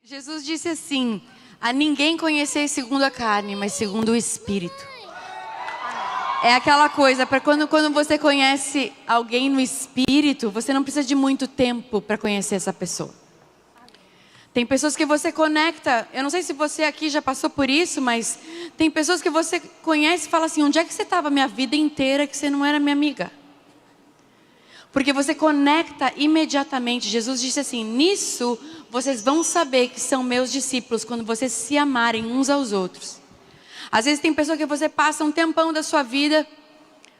Jesus disse assim: a ninguém conhecer segundo a carne, mas segundo o Espírito. É aquela coisa, para quando você conhece alguém no Espírito, você não precisa de muito tempo para conhecer essa pessoa. Tem pessoas que você conecta, eu não sei se você aqui já passou por isso, mas tem pessoas que você conhece e fala assim: onde é que você estava a minha vida inteira que você não era minha amiga? Porque você conecta imediatamente. Jesus disse assim: nisso vocês vão saber que são meus discípulos, quando vocês se amarem uns aos outros. Às vezes tem pessoa que você passa um tempão da sua vida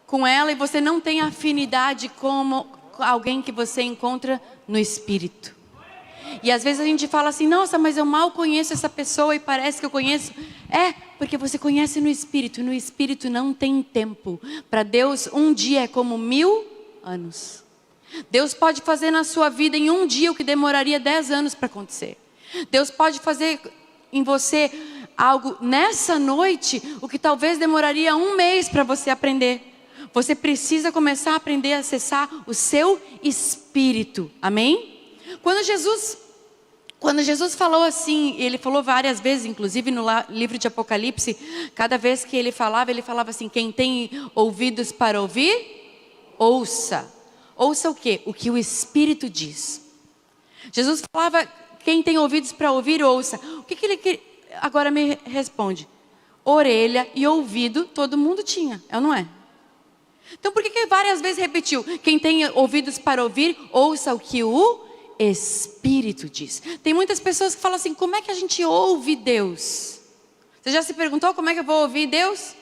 com ela e você não tem afinidade como alguém que você encontra no Espírito. E às vezes a gente fala assim: nossa, mas eu mal conheço essa pessoa e parece que eu conheço. É, porque você conhece no Espírito. No Espírito não tem tempo. Para Deus, um dia é como 1000 anos. Deus pode fazer na sua vida em um dia o que demoraria 10 anos para acontecer. Deus pode fazer em você algo nessa noite, o que talvez demoraria 1 mês para você aprender. Você precisa começar a aprender a acessar o seu espírito. Amém? Quando Jesus falou assim, ele falou várias vezes, inclusive no livro de Apocalipse, cada vez que ele falava assim: quem tem ouvidos para ouvir, ouça. Ouça o quê? O que o Espírito diz. Jesus falava: quem tem ouvidos para ouvir, ouça. O que ele queria? Agora me responde. Orelha e ouvido todo mundo tinha, é ou não é? Então por que várias vezes repetiu? Quem tem ouvidos para ouvir, ouça o que o Espírito diz. Tem muitas pessoas que falam assim: como é que a gente ouve Deus? Você já se perguntou como é que eu vou ouvir Deus?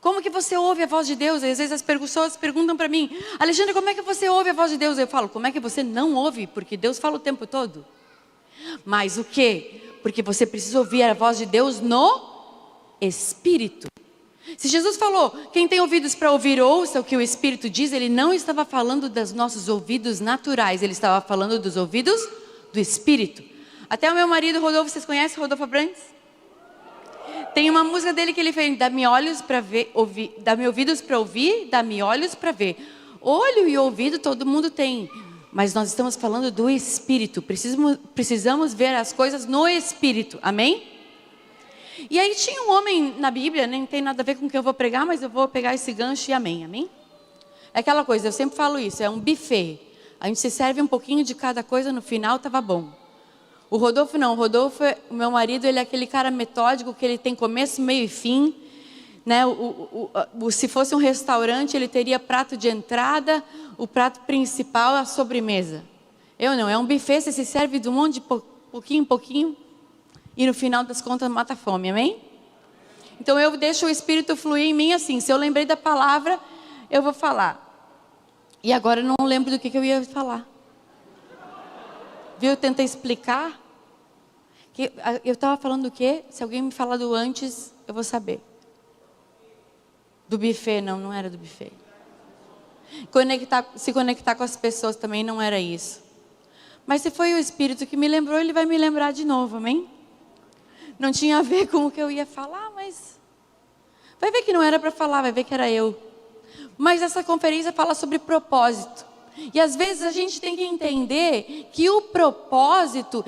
Como que você ouve a voz de Deus? Às vezes as pessoas perguntam para mim: Alexandre, como é que você ouve a voz de Deus? Eu falo: como é que você não ouve? Porque Deus fala o tempo todo. Mas o quê? Porque você precisa ouvir a voz de Deus no Espírito. Se Jesus falou: quem tem ouvidos para ouvir, ouça o que o Espírito diz, ele não estava falando dos nossos ouvidos naturais, ele estava falando dos ouvidos do Espírito. Até o meu marido Rodolfo, vocês conhecem Rodolfo Abrantes? Tem uma música dele que ele fez: dá-me olhos para ver, ouvir, dá-me ouvidos para ouvir, dá-me olhos para ver. Olho e ouvido todo mundo tem, mas nós estamos falando do Espírito. Precisamos ver as coisas no Espírito, amém? E aí tinha um homem na Bíblia, nem tem nada a ver com o que eu vou pregar, mas eu vou pegar esse gancho e amém, amém? É aquela coisa, eu sempre falo isso, é um buffet. A gente se serve um pouquinho de cada coisa, no final estava bom. O Rodolfo não, o meu marido, ele é aquele cara metódico, que ele tem começo, meio e fim. Né? Se fosse um restaurante, ele teria prato de entrada, o prato principal, a sobremesa. Eu não, é um buffet, você se serve de um monte de pouquinho em pouquinho. E no final das contas mata a fome, amém? Então eu deixo o Espírito fluir em mim assim. Se eu lembrei da palavra, eu vou falar. E agora eu não lembro do que eu ia falar. Viu? Eu tentei explicar. Eu estava falando do quê? Se alguém me falar do antes, eu vou saber. Do buffet, não era do buffet. Se conectar com as pessoas também não era isso. Mas se foi o Espírito que me lembrou, ele vai me lembrar de novo, amém? Não tinha a ver com o que eu ia falar, mas vai ver que não era para falar, vai ver que era eu. Mas essa conferência fala sobre propósito. E às vezes a gente tem que entender que o propósito,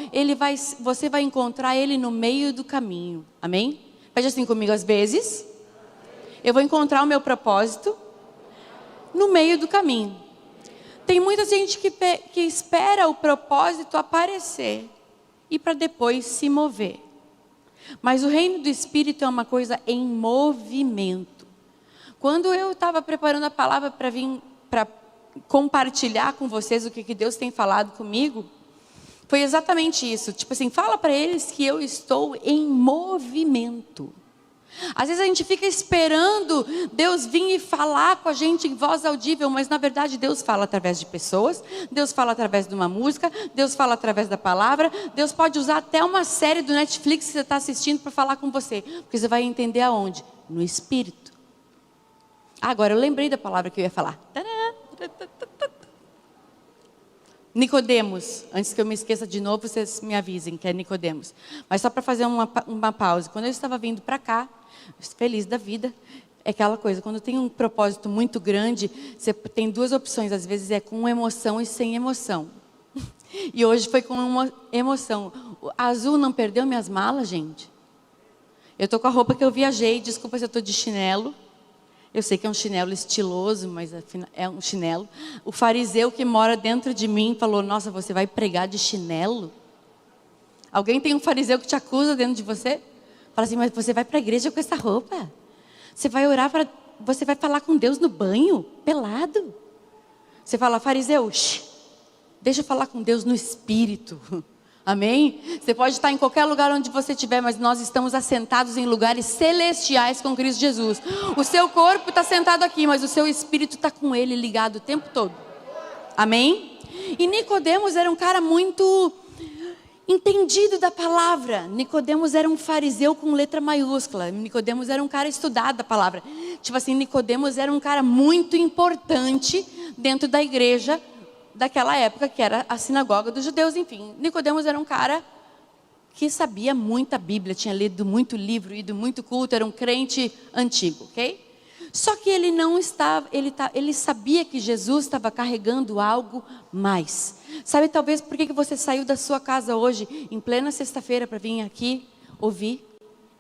você vai encontrar ele no meio do caminho. Amém? Pede assim comigo: às vezes eu vou encontrar o meu propósito no meio do caminho. Tem muita gente que espera o propósito aparecer e para depois se mover. Mas o reino do Espírito é uma coisa em movimento. Quando eu estava preparando a palavra para vir para compartilhar com vocês o que Deus tem falado comigo, foi exatamente isso. Tipo assim, fala para eles que eu estou em movimento. Às vezes a gente fica esperando Deus vir e falar com a gente em voz audível, mas na verdade Deus fala através de pessoas, Deus fala através de uma música, Deus fala através da palavra, Deus pode usar até uma série do Netflix que você está assistindo para falar com você, porque você vai entender aonde? No Espírito. Agora eu lembrei da palavra que eu ia falar. Nicodemos, antes que eu me esqueça de novo, vocês me avisem que é Nicodemos. Mas só para fazer uma pausa, quando eu estava vindo para cá, feliz da vida, É aquela coisa, quando tem um propósito muito grande, você tem duas opções, às vezes é com emoção e sem emoção. E hoje foi com uma emoção. A Azul não perdeu minhas malas, gente? Eu tô com a roupa que eu viajei, desculpa se eu tô de chinelo. Eu sei que é um chinelo estiloso, mas é um chinelo. O fariseu que mora dentro de mim falou, nossa, você vai pregar de chinelo? Alguém tem um fariseu que te acusa dentro de você? Fala assim, mas você vai para a igreja com essa roupa? Você vai orar, você vai falar com Deus no banho, pelado? Você fala, fariseu, deixa eu falar com Deus no espírito. Amém? Você pode estar em qualquer lugar onde você estiver, mas nós estamos assentados em lugares celestiais com Cristo Jesus. O seu corpo está sentado aqui, mas o seu espírito está com Ele ligado o tempo todo. Amém? E Nicodemos era um cara muito entendido da palavra. Nicodemos era um fariseu com letra maiúscula. Nicodemos era um cara estudado da palavra. Tipo assim, Nicodemos era um cara muito importante dentro da igreja daquela época, que era a sinagoga dos judeus, enfim. Nicodemos era um cara que sabia muita Bíblia, tinha lido muito livro, ido muito culto, era um crente antigo, ok? Só que ele não estava, ele sabia que Jesus estava carregando algo mais. Sabe, talvez, por que você saiu da sua casa hoje, em plena sexta-feira, para vir aqui, ouvir,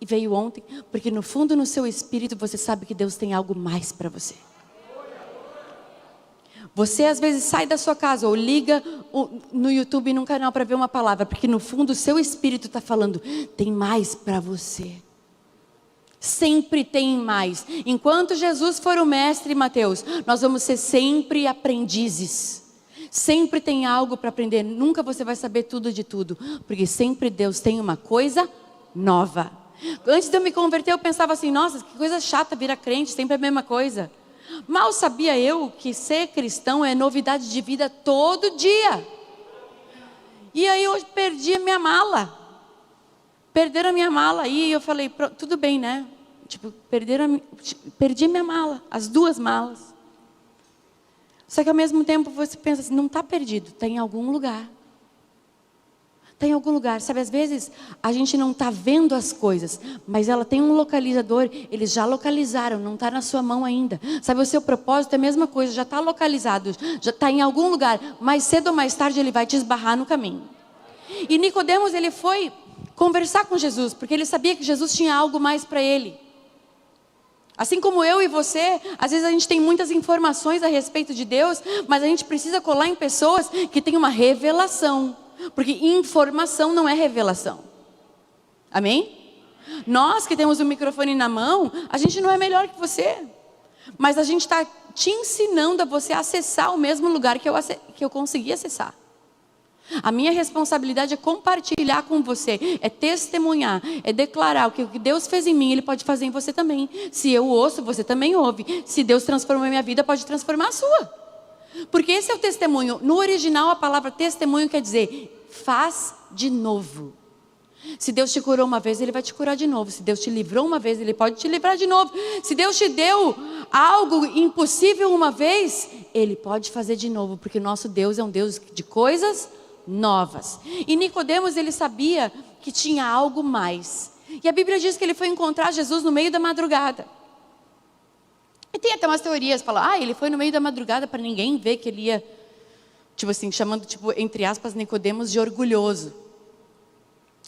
e veio ontem? Porque no fundo, no seu espírito, você sabe que Deus tem algo mais para você. Você às vezes sai da sua casa ou liga no YouTube num canal para ver uma palavra, porque no fundo o seu espírito está falando, tem mais para você. Sempre tem mais. Enquanto Jesus for o mestre, Mateus, nós vamos ser sempre aprendizes. Sempre tem algo para aprender. Nunca você vai saber tudo de tudo, porque sempre Deus tem uma coisa nova. Antes de eu me converter, eu pensava assim, nossa, que coisa chata virar crente, sempre a mesma coisa. Mal sabia eu que ser cristão é novidade de vida todo dia. E aí eu perdi a minha mala. Perderam a minha mala. E eu falei, tudo bem, né? Tipo, perdi a minha mala, as duas malas. Só que ao mesmo tempo você pensa assim, não está perdido, está em algum lugar. Está em algum lugar. Sabe, às vezes a gente não está vendo as coisas, mas ela tem um localizador, eles já localizaram, não está na sua mão ainda. Sabe, o seu propósito é a mesma coisa, já está localizado, já está em algum lugar. Mais cedo ou mais tarde ele vai te esbarrar no caminho. E Nicodemos, ele foi conversar com Jesus, porque ele sabia que Jesus tinha algo mais para ele. Assim como eu e você, às vezes a gente tem muitas informações a respeito de Deus, mas a gente precisa colar em pessoas que têm uma revelação. Porque informação não é revelação. Amém? Nós que temos o microfone na mão, a gente não é melhor que você. Mas a gente está te ensinando a você acessar o mesmo lugar que eu consegui acessar. A minha responsabilidade é compartilhar com você, é testemunhar, é declarar o que Deus fez em mim, Ele pode fazer em você também. Se eu ouço, você também ouve. Se Deus transformou a minha vida, pode transformar a sua. Porque esse é o testemunho. No original, a palavra testemunho quer dizer, faz de novo. Se Deus te curou uma vez, Ele vai te curar de novo. Se Deus te livrou uma vez, Ele pode te livrar de novo. Se Deus te deu algo impossível uma vez, Ele pode fazer de novo. Porque o nosso Deus é um Deus de coisas novas. E Nicodemos, ele sabia que tinha algo mais. E a Bíblia diz que ele foi encontrar Jesus no meio da madrugada. E tem até umas teorias, falam, ele foi no meio da madrugada para ninguém ver que ele ia, tipo assim, chamando, tipo, entre aspas, Nicodemos de orgulhoso.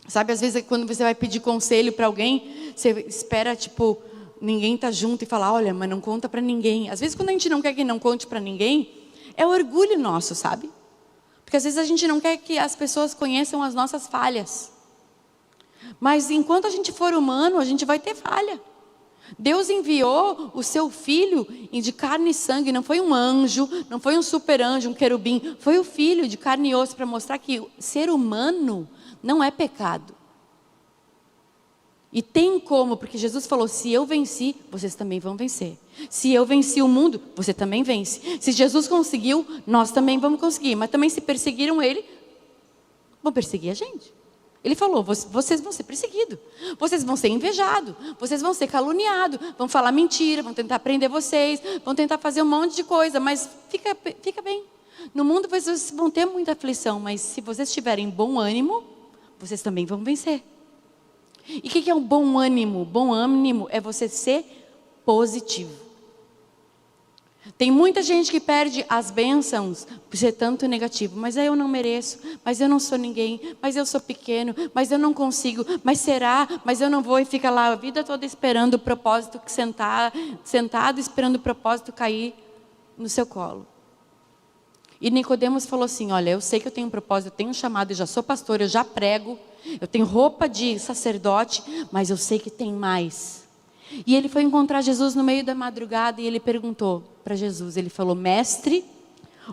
Sabe, às vezes quando você vai pedir conselho para alguém, você espera, tipo, ninguém tá junto e fala, olha, mas não conta para ninguém. Às vezes quando a gente não quer que não conte para ninguém, é orgulho nosso, sabe? Porque às vezes a gente não quer que as pessoas conheçam as nossas falhas. Mas enquanto a gente for humano, a gente vai ter falha. Deus enviou o seu filho de carne e sangue, não foi um anjo, não foi um super anjo, um querubim, foi o filho de carne e osso para mostrar que ser humano não é pecado. E tem como, porque Jesus falou, se eu venci, vocês também vão vencer. Se eu venci o mundo, você também vence. Se Jesus conseguiu, nós também vamos conseguir. Mas também se perseguiram ele, vão perseguir a gente. Ele falou, vocês vão ser perseguidos, vocês vão ser invejados, vocês vão ser caluniados, vão falar mentira, vão tentar prender vocês, vão tentar fazer um monte de coisa, mas fica bem. No mundo vocês vão ter muita aflição, mas se vocês tiverem bom ânimo, vocês também vão vencer. E o que é um bom ânimo? Bom ânimo é você ser positivo. Tem muita gente que perde as bênçãos por ser tanto negativo. Mas eu não mereço, mas eu não sou ninguém, mas eu sou pequeno, mas eu não consigo, mas será, mas eu não vou. E fica lá a vida toda esperando o propósito sentado esperando o propósito cair no seu colo. E Nicodemos falou assim, olha, eu sei que eu tenho um propósito, eu tenho um chamado, eu já sou pastor, eu já prego, eu tenho roupa de sacerdote, mas eu sei que tem mais. E ele foi encontrar Jesus no meio da madrugada e ele perguntou para Jesus, ele falou, mestre,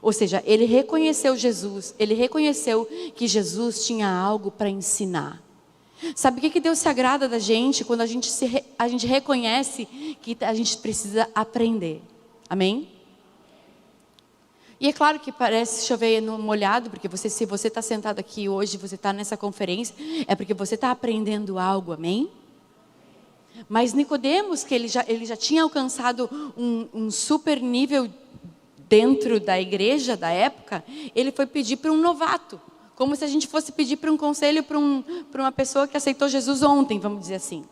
ou seja, ele reconheceu Jesus, ele reconheceu que Jesus tinha algo para ensinar. Sabe o que Deus se agrada da gente? Quando a gente reconhece que a gente precisa aprender. Amém? E é claro que parece chover no molhado, porque se você está sentado aqui hoje, você está nessa conferência, é porque você está aprendendo algo, amém? Mas Nicodemos, que ele já tinha alcançado um super nível dentro da igreja da época, ele foi pedir para um novato, como se a gente fosse pedir para um conselho para uma pessoa que aceitou Jesus ontem, vamos dizer assim.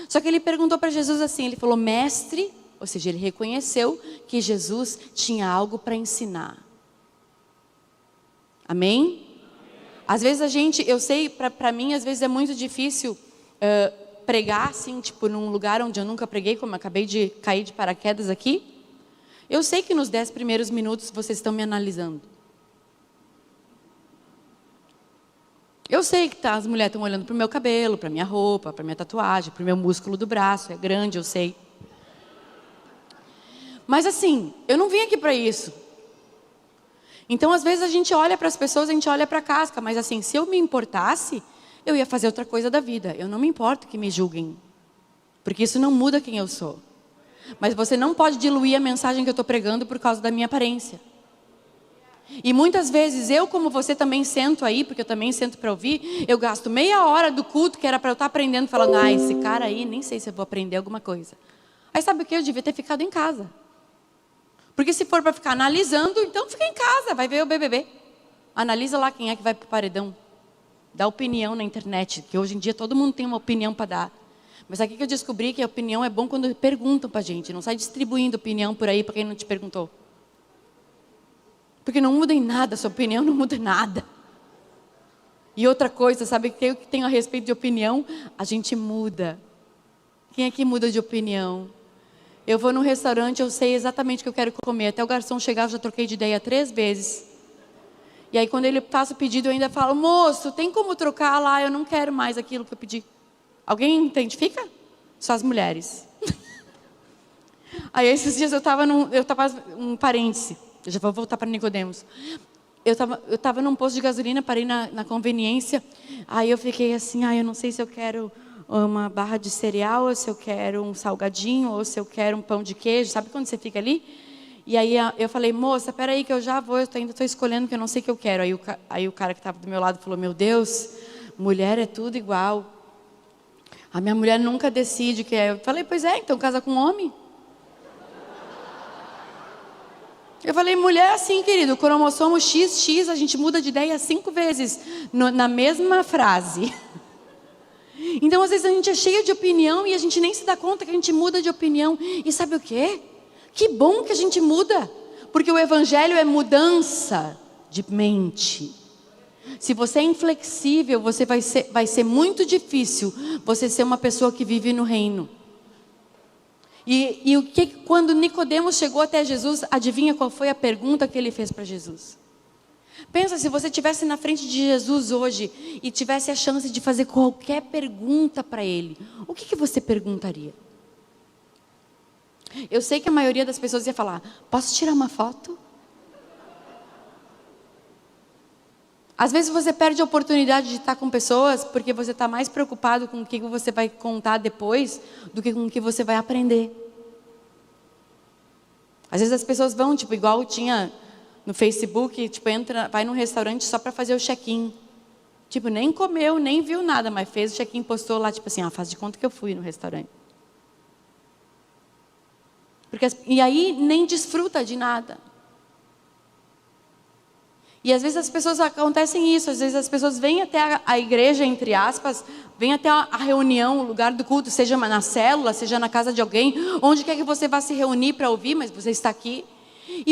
Só que ele perguntou para Jesus assim, ele falou, mestre, ou seja, ele reconheceu que Jesus tinha algo para ensinar. Amém? Às vezes eu sei, para mim, às vezes é muito difícil pregar assim, tipo, num lugar onde eu nunca preguei, como eu acabei de cair de paraquedas aqui. Eu sei que nos 10 primeiros minutos vocês estão me analisando. Eu sei que as mulheres estão olhando para o meu cabelo, para minha roupa, para minha tatuagem, para o meu músculo do braço, é grande, eu sei. Mas assim, eu não vim aqui para isso. Então, às vezes a gente olha para as pessoas, a gente olha para a casca, mas assim, se eu me importasse, eu ia fazer outra coisa da vida. Eu não me importo que me julguem, porque isso não muda quem eu sou. Mas você não pode diluir a mensagem que eu estou pregando por causa da minha aparência. E muitas vezes eu, como você, também sento aí, porque eu também sento para ouvir, eu gasto meia hora do culto que era para eu estar aprendendo, falando, esse cara aí, nem sei se eu vou aprender alguma coisa. Aí sabe o que? Eu devia ter ficado em casa. Porque se for para ficar analisando, então fica em casa, vai ver o BBB. Analisa lá quem é que vai para o paredão. Dá opinião na internet, que hoje em dia todo mundo tem uma opinião para dar. Mas aqui que eu descobri que a opinião é bom quando perguntam para a gente. Não sai distribuindo opinião por aí para quem não te perguntou. Porque não muda em nada, sua opinião não muda em nada. E outra coisa, sabe, que eu que tenho a respeito de opinião, a gente muda. Quem é que muda de opinião? Eu vou num restaurante, eu sei exatamente o que eu quero comer. Até o garçom chegar, eu já troquei de ideia 3 vezes. E aí quando ele passa o pedido, eu ainda falo, moço, tem como trocar lá? Eu não quero mais aquilo que eu pedi. Alguém identifica? Só as mulheres. Aí esses dias eu estava um parêntese. Eu já vou voltar para Nicodemos. Eu tava num posto de gasolina, parei na conveniência. Aí eu fiquei assim, eu não sei se eu quero uma barra de cereal, ou se eu quero um salgadinho, ou se eu quero um pão de queijo. Sabe quando você fica ali? E aí eu falei, moça, peraí que eu já vou, ainda estou escolhendo que eu não sei o que eu quero. Aí o cara que estava do meu lado falou, meu Deus, mulher é tudo igual. A minha mulher nunca decide o que é. Eu falei, pois é, então casa com um homem. Eu falei, mulher assim, querido, o cromossomo XX, a gente muda de ideia 5 vezes na mesma frase. Então, às vezes, a gente é cheia de opinião e a gente nem se dá conta que a gente muda de opinião. E sabe o quê? Que bom que a gente muda. Porque o evangelho é mudança de mente. Se você é inflexível, vai ser muito difícil você ser uma pessoa que vive no reino. E quando Nicodemos chegou até Jesus, adivinha qual foi a pergunta que ele fez para Jesus? Pensa, se você estivesse na frente de Jesus hoje e tivesse a chance de fazer qualquer pergunta para ele, o que você perguntaria? Eu sei que a maioria das pessoas ia falar, posso tirar uma foto? Às vezes você perde a oportunidade de estar com pessoas porque você está mais preocupado com o que você vai contar depois do que com o que você vai aprender. Às vezes as pessoas vão, igual tinha no Facebook, vai num restaurante só para fazer o check-in. Nem comeu, nem viu nada, mas fez o check-in, postou lá, faz de conta que eu fui no restaurante. E aí nem desfruta de nada. E às vezes as pessoas acontecem isso, às vezes as pessoas vêm até a igreja, entre aspas, vêm até a reunião, o lugar do culto, seja na célula, seja na casa de alguém, onde quer que você vá se reunir para ouvir, mas você está aqui.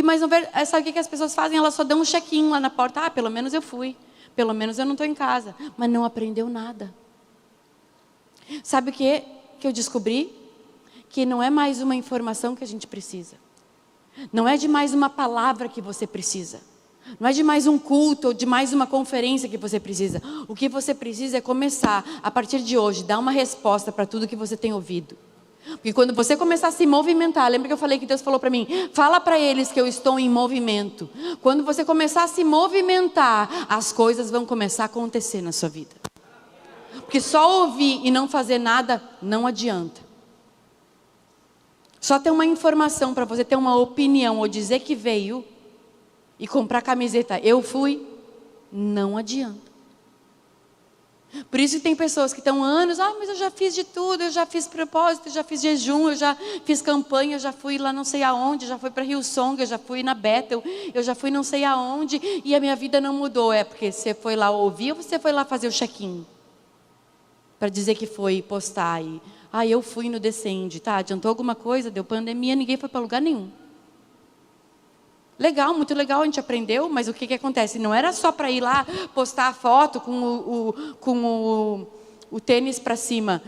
Mas sabe o que as pessoas fazem? Elas só dão um check-in lá na porta. Ah, pelo menos eu fui, pelo menos eu não estou em casa. Mas não aprendeu nada. Sabe o que eu descobri? Que não é mais uma informação que a gente precisa. Não é de mais uma palavra que você precisa. Não é de mais um culto ou de mais uma conferência que você precisa. O que você precisa é começar, a partir de hoje, dar uma resposta para tudo que você tem ouvido. Porque quando você começar a se movimentar, lembra que eu falei que Deus falou para mim, fala para eles que eu estou em movimento. Quando você começar a se movimentar, as coisas vão começar a acontecer na sua vida. Porque só ouvir e não fazer nada não adianta. Só ter uma informação para você ter uma opinião ou dizer que veio e comprar camiseta, eu fui, não adianta. Por isso que tem pessoas que estão anos, mas eu já fiz de tudo, eu já fiz propósito, eu já fiz jejum, eu já fiz campanha, eu já fui lá não sei aonde, já fui para Hillsong, eu já fui na Bethel, eu já fui não sei aonde, e a minha vida não mudou. É porque você foi lá ouvir ou você foi lá fazer o check-in? Para dizer que foi postar e, eu fui no Descende, tá? Adiantou alguma coisa, deu pandemia, ninguém foi para lugar nenhum. Legal, muito legal, a gente aprendeu, mas o que acontece? Não era só para ir lá postar a foto com o tênis para cima.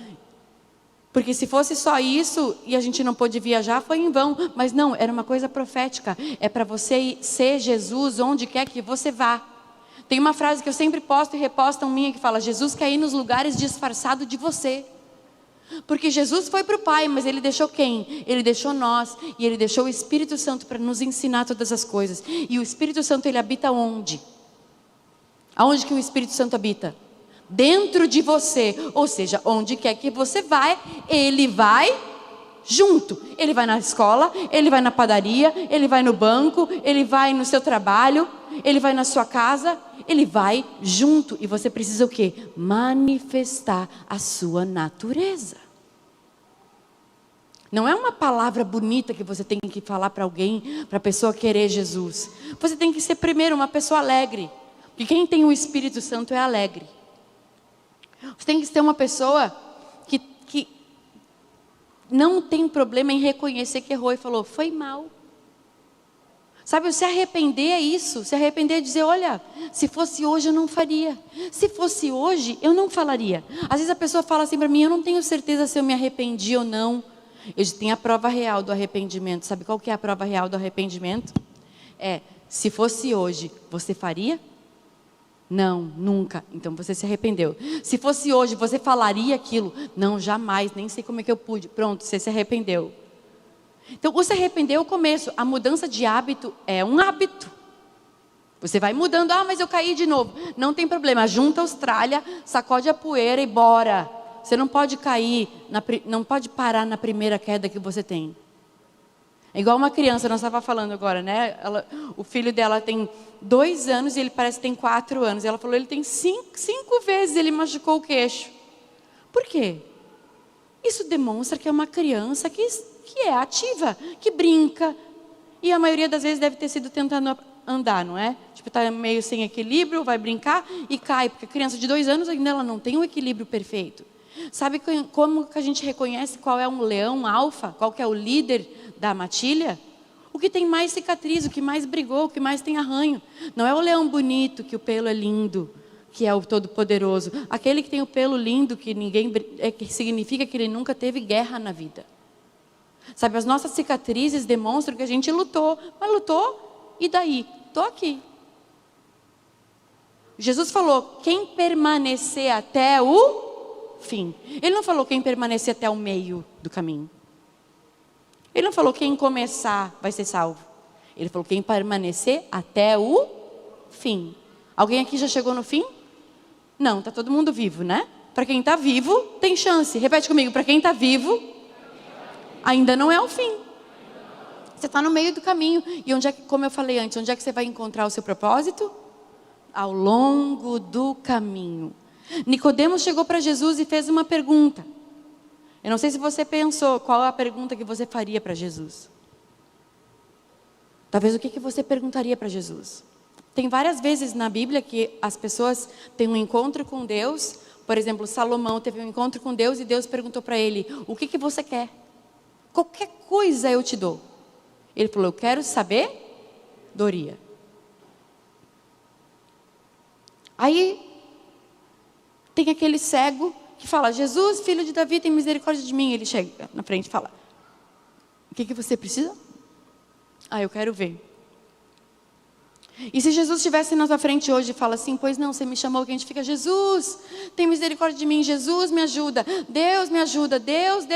Porque se fosse só isso e a gente não pôde viajar, foi em vão. Mas não, era uma coisa profética. É para você ser Jesus onde quer que você vá. Tem uma frase que eu sempre posto e repostam minha que fala, Jesus quer ir nos lugares disfarçado de você. Porque Jesus foi para o Pai, mas Ele deixou quem? Ele deixou nós, e Ele deixou o Espírito Santo para nos ensinar todas as coisas. E o Espírito Santo, Ele habita onde? Aonde que o Espírito Santo habita? Dentro de você, ou seja, onde quer que você vai, Ele vai junto. Ele vai na escola, Ele vai na padaria, Ele vai no banco, Ele vai no seu trabalho, Ele vai na sua casa, Ele vai junto. E você precisa o quê? Manifestar a sua natureza. Não é uma palavra bonita que você tem que falar para alguém, para a pessoa querer Jesus. Você tem que ser primeiro uma pessoa alegre. Porque quem tem o Espírito Santo é alegre. Você tem que ser uma pessoa que não tem problema em reconhecer que errou e falou, foi mal. Sabe, se arrepender é isso. Se arrepender é dizer, olha, se fosse hoje eu não faria. Se fosse hoje eu não falaria. Às vezes a pessoa fala assim para mim, eu não tenho certeza se eu me arrependi ou não. Eu tenho a prova real do arrependimento. Sabe qual que é a prova real do arrependimento? Se fosse hoje, você faria? Não, nunca. Então você se arrependeu. Se fosse hoje, você falaria aquilo? Não, jamais, nem sei como é que eu pude. Pronto, você se arrependeu. Então, o se arrepender é o começo. A mudança de hábito é um hábito. Você vai mudando, mas eu caí de novo. Não tem problema, junta a Austrália, sacode a poeira e bora. Você não pode cair, não pode parar na primeira queda que você tem. É igual uma criança, nós estávamos falando agora, né? O filho dela tem 2 anos e ele parece que tem 4 anos. Ela falou, ele tem 5 vezes ele machucou o queixo. Por quê? Isso demonstra que é uma criança que é ativa, que brinca. E a maioria das vezes deve ter sido tentando andar, não é? Tipo, está meio sem equilíbrio, vai brincar e cai. Porque a criança de 2 anos ainda ela não tem um equilíbrio perfeito. Sabe como que a gente reconhece qual é um leão alfa? Qual que é o líder da matilha? O que tem mais cicatriz, o que mais brigou, o que mais tem arranho. Não é o leão bonito, que o pelo é lindo, que é o todo-poderoso. Aquele que tem o pelo lindo, que significa que ele nunca teve guerra na vida. Sabe, as nossas cicatrizes demonstram que a gente lutou. Mas lutou, e daí? Estou aqui. Jesus falou, quem permanecer até o fim. Ele não falou quem permanecer até o meio do caminho. Ele não falou quem começar vai ser salvo. Ele falou quem permanecer até o fim. Alguém aqui já chegou no fim? Não, está todo mundo vivo, né? Para quem está vivo, tem chance. Repete comigo, para quem está vivo, ainda não é o fim. Você está no meio do caminho. E onde é que, como eu falei antes, onde é que você vai encontrar o seu propósito? Ao longo do caminho. Nicodemos chegou para Jesus e fez uma pergunta. Eu não sei se você pensou qual é a pergunta que você faria para Jesus. Talvez o que você perguntaria para Jesus? Tem várias vezes na Bíblia que as pessoas têm um encontro com Deus. Por exemplo, Salomão teve um encontro com Deus e Deus perguntou para ele: o que você quer? Qualquer coisa eu te dou. Ele falou: eu quero sabedoria. Aí tem aquele cego que fala: Jesus, filho de Davi, tem misericórdia de mim. Ele chega na frente e fala: o que você precisa? Eu quero ver. E se Jesus estivesse na sua frente hoje e fala assim: pois não, você me chamou, que a gente fica: Jesus, tem misericórdia de mim, Jesus me ajuda, Deus me ajuda, Deus,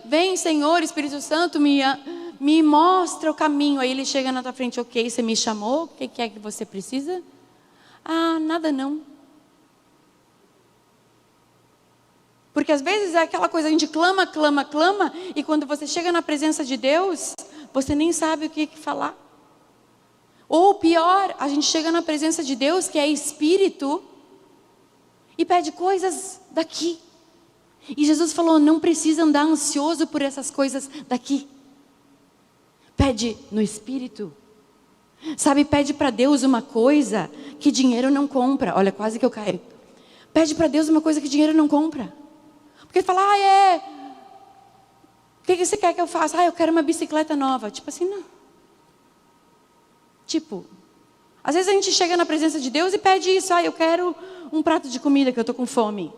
vem Senhor, Espírito Santo, me mostra o caminho. Aí ele chega na tua frente: ok, você me chamou, o que é que você precisa? Nada não. Porque às vezes é aquela coisa, a gente clama, e quando você chega na presença de Deus, você nem sabe o que falar. Ou pior, a gente chega na presença de Deus, que é Espírito, e pede coisas daqui. E Jesus falou: não precisa andar ansioso por essas coisas daqui. Pede no Espírito. Sabe, pede para Deus uma coisa que dinheiro não compra. Olha, quase que eu caí. Pede para Deus uma coisa que dinheiro não compra. Porque ele fala: o que você quer que eu faça? Eu quero uma bicicleta nova. Tipo assim, não. Às vezes a gente chega na presença de Deus e pede isso: eu quero um prato de comida que eu estou com fome.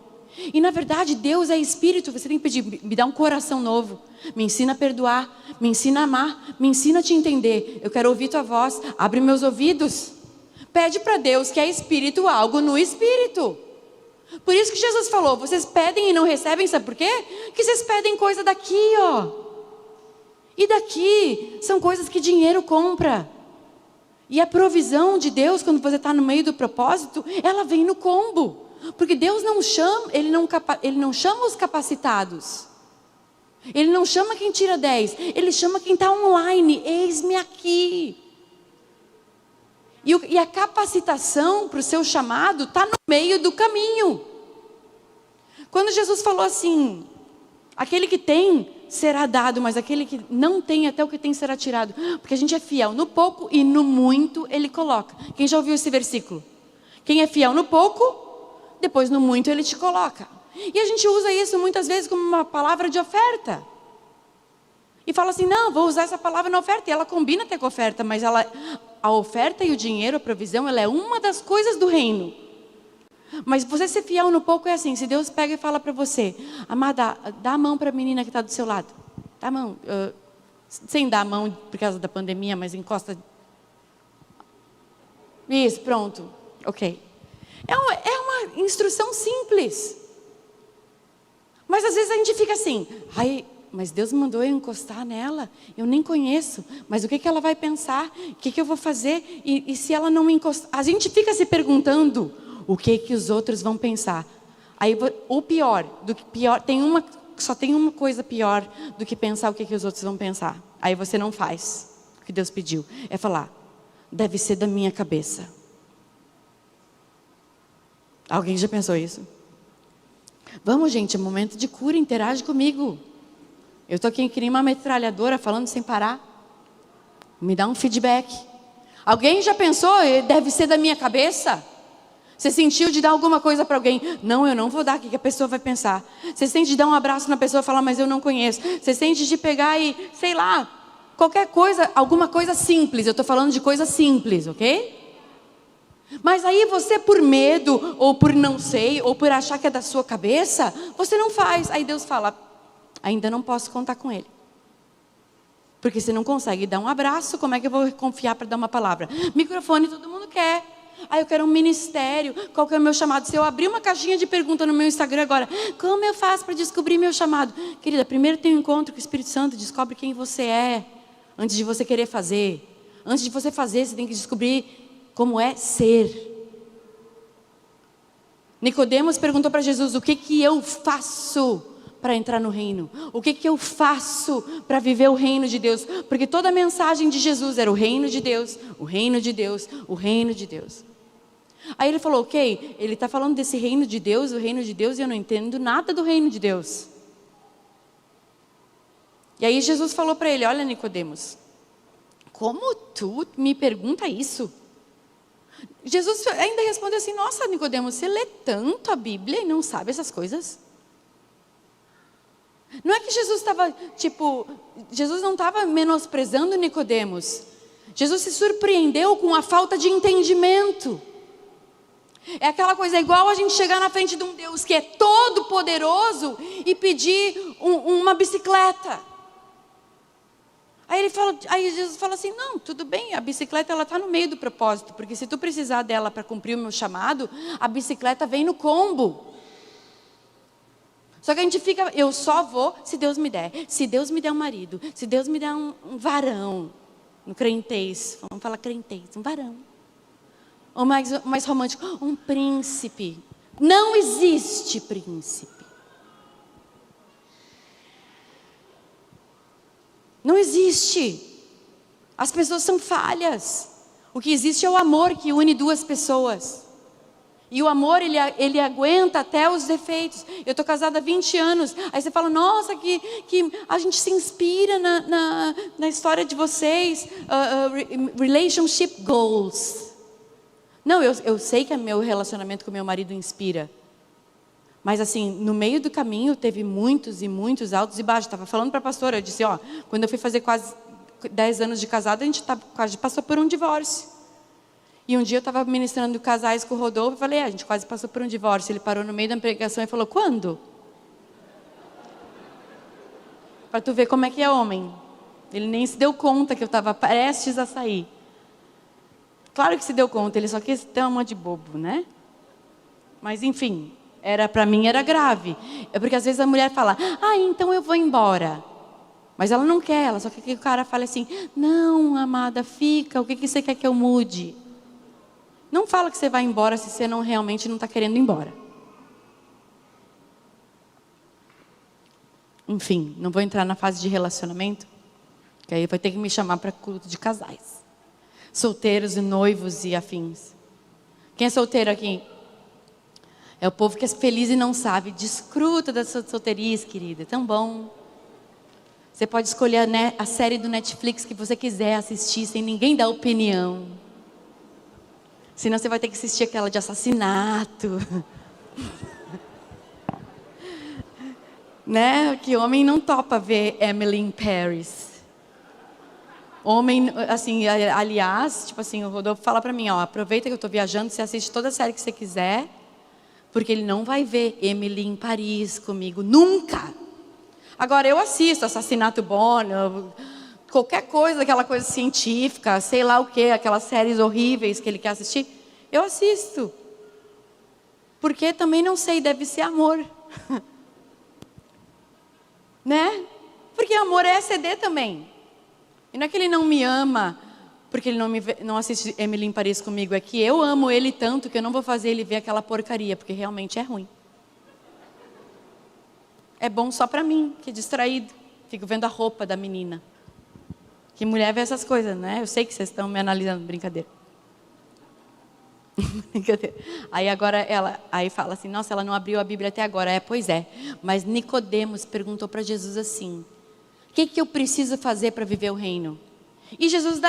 E na verdade Deus é Espírito. Você tem que pedir: me dá um coração novo, me ensina a perdoar, me ensina a amar, me ensina a te entender, eu quero ouvir tua voz, abre meus ouvidos. Pede para Deus, que é Espírito, algo no Espírito. Por isso que Jesus falou: vocês pedem e não recebem. Sabe por quê? Que vocês pedem coisa daqui, e daqui são coisas que dinheiro compra. E a provisão de Deus, quando você está no meio do propósito, ela vem no combo. Porque Deus não chama, Ele não chama os capacitados. Ele não chama quem tira 10. Ele chama quem está online. Eis-me aqui. E a capacitação para o seu chamado está no meio do caminho. Quando Jesus falou assim: aquele que tem será dado, mas aquele que não tem, até o que tem será tirado. Porque a gente é fiel no pouco e no muito Ele coloca. Quem já ouviu esse versículo? Quem é fiel no pouco, depois no muito Ele te coloca. E a gente usa isso muitas vezes como uma palavra de oferta. E fala assim: não, vou usar essa palavra na oferta. E ela combina até com a oferta, mas a oferta e o dinheiro, a provisão, ela é uma das coisas do reino. Mas você ser fiel no pouco é assim: se Deus pega e fala para você: amada, dá a mão para a menina que está do seu lado. Dá a mão. Sem dar a mão por causa da pandemia, mas encosta. Isso, pronto. Ok. É uma instrução simples. Mas às vezes a gente fica assim: mas Deus mandou eu encostar nela, eu nem conheço, mas o que ela vai pensar? O que eu vou fazer? E se ela não me encostar? A gente fica se perguntando o que os outros vão pensar. Aí o pior, só tem uma coisa pior do que pensar o que os outros vão pensar. Aí você não faz o que Deus pediu. É falar: deve ser da minha cabeça. Alguém já pensou isso? Vamos, gente, é momento de cura, interage comigo. Eu estou aqui que nem uma metralhadora falando sem parar. Me dá um feedback. Alguém já pensou: deve ser da minha cabeça? Você sentiu de dar alguma coisa para alguém? Não, eu não vou dar, o que a pessoa vai pensar? Você sente de dar um abraço na pessoa e falar: mas eu não conheço. Você sente de pegar e, sei lá, qualquer coisa, alguma coisa simples. Eu estou falando de coisa simples, ok? Mas aí você, por medo, ou por não sei, ou por achar que é da sua cabeça, você não faz. Aí Deus fala: ainda não posso contar com ele. Porque você não consegue dar um abraço, como é que eu vou confiar para dar uma palavra? Microfone todo mundo quer. Eu quero um ministério. Qual que é o meu chamado? Se eu abrir uma caixinha de pergunta no meu Instagram agora: como eu faço para descobrir meu chamado? Querida, primeiro tem um encontro com o Espírito Santo. Descobre quem você é, antes de você querer fazer. Antes de você fazer, você tem que descobrir como é ser. Nicodemos perguntou para Jesus: o que eu faço para entrar no reino? O que eu faço para viver o reino de Deus? Porque toda a mensagem de Jesus era o reino de Deus, o reino de Deus, o reino de Deus. Aí ele falou: ok, ele está falando desse reino de Deus, o reino de Deus, e eu não entendo nada do reino de Deus. E aí Jesus falou para ele: olha, Nicodemos, como tu me pergunta isso? Jesus ainda respondeu assim: nossa, Nicodemos, você lê tanto a Bíblia e não sabe essas coisas? Não é que Jesus estava, Jesus não estava menosprezando Nicodemos. Jesus se surpreendeu com a falta de entendimento. É aquela coisa, é igual a gente chegar na frente de um Deus que é todo poderoso e pedir uma bicicleta. Aí Jesus fala assim: não, tudo bem, a bicicleta ela está no meio do propósito, porque se tu precisar dela para cumprir o meu chamado, a bicicleta vem no combo. Só que a gente fica, eu só vou se Deus me der. Se Deus me der um marido, se Deus me der um varão, um crentez, vamos falar crentez, um varão. Ou mais romântico, um príncipe. Não existe príncipe. Não existe. As pessoas são falhas. O que existe é o amor que une duas pessoas. E o amor, ele aguenta até os defeitos. Eu estou casada há 20 anos. Aí você fala: nossa, que a gente se inspira na história de vocês. Relationship goals. Não, eu sei que meu relacionamento com meu marido inspira. Mas assim, no meio do caminho teve muitos e muitos altos e baixos. Estava falando para a pastora, eu disse: quando eu fui fazer quase 10 anos de casada, a gente quase passou por um divórcio. E um dia eu estava ministrando casais com o Rodolfo e falei: a gente quase passou por um divórcio. Ele parou no meio da pregação e falou: quando? Para tu ver como é que é homem. Ele nem se deu conta que eu estava prestes a sair. Claro que se deu conta, ele só quis ter uma de bobo, né? Mas enfim, para mim era grave. É porque às vezes a mulher fala: então eu vou embora. Mas ela não quer, ela só quer que o cara fale assim: não, amada, fica, o que você quer que eu mude? Não fala que você vai embora se você realmente não está querendo ir embora. Enfim, não vou entrar na fase de relacionamento, que aí vai ter que me chamar para culto de casais. Solteiros e noivos e afins. Quem é solteiro aqui? É o povo que é feliz e não sabe. Desfruta da sua solteirice, querida. É tão bom. Você pode escolher a série do Netflix que você quiser assistir sem ninguém dar opinião. Senão você vai ter que assistir aquela de assassinato. Né? Que homem não topa ver Emily in Paris. Homem, assim, aliás, o Rodolfo fala para mim: aproveita que eu estou viajando, você assiste toda a série que você quiser, porque ele não vai ver Emily em Paris comigo, nunca. Agora, eu assisto Assassinato Bonnie, qualquer coisa, aquela coisa científica, sei lá o que, aquelas séries horríveis que ele quer assistir, eu assisto. Porque também não sei, deve ser amor. Né? Porque amor é CD também. E não é que ele não me ama porque ele não assiste Emily em Paris comigo, é que eu amo ele tanto que eu não vou fazer ele ver aquela porcaria, porque realmente é ruim. É bom só pra mim, que é distraído. Fico vendo a roupa da menina. Que mulher vê essas coisas, né? Eu sei que vocês estão me analisando, brincadeira. Brincadeira. Aí agora aí fala assim: nossa, ela não abriu a Bíblia até agora. Pois é. Mas Nicodemos perguntou para Jesus assim: o que eu preciso fazer para viver o reino? E Jesus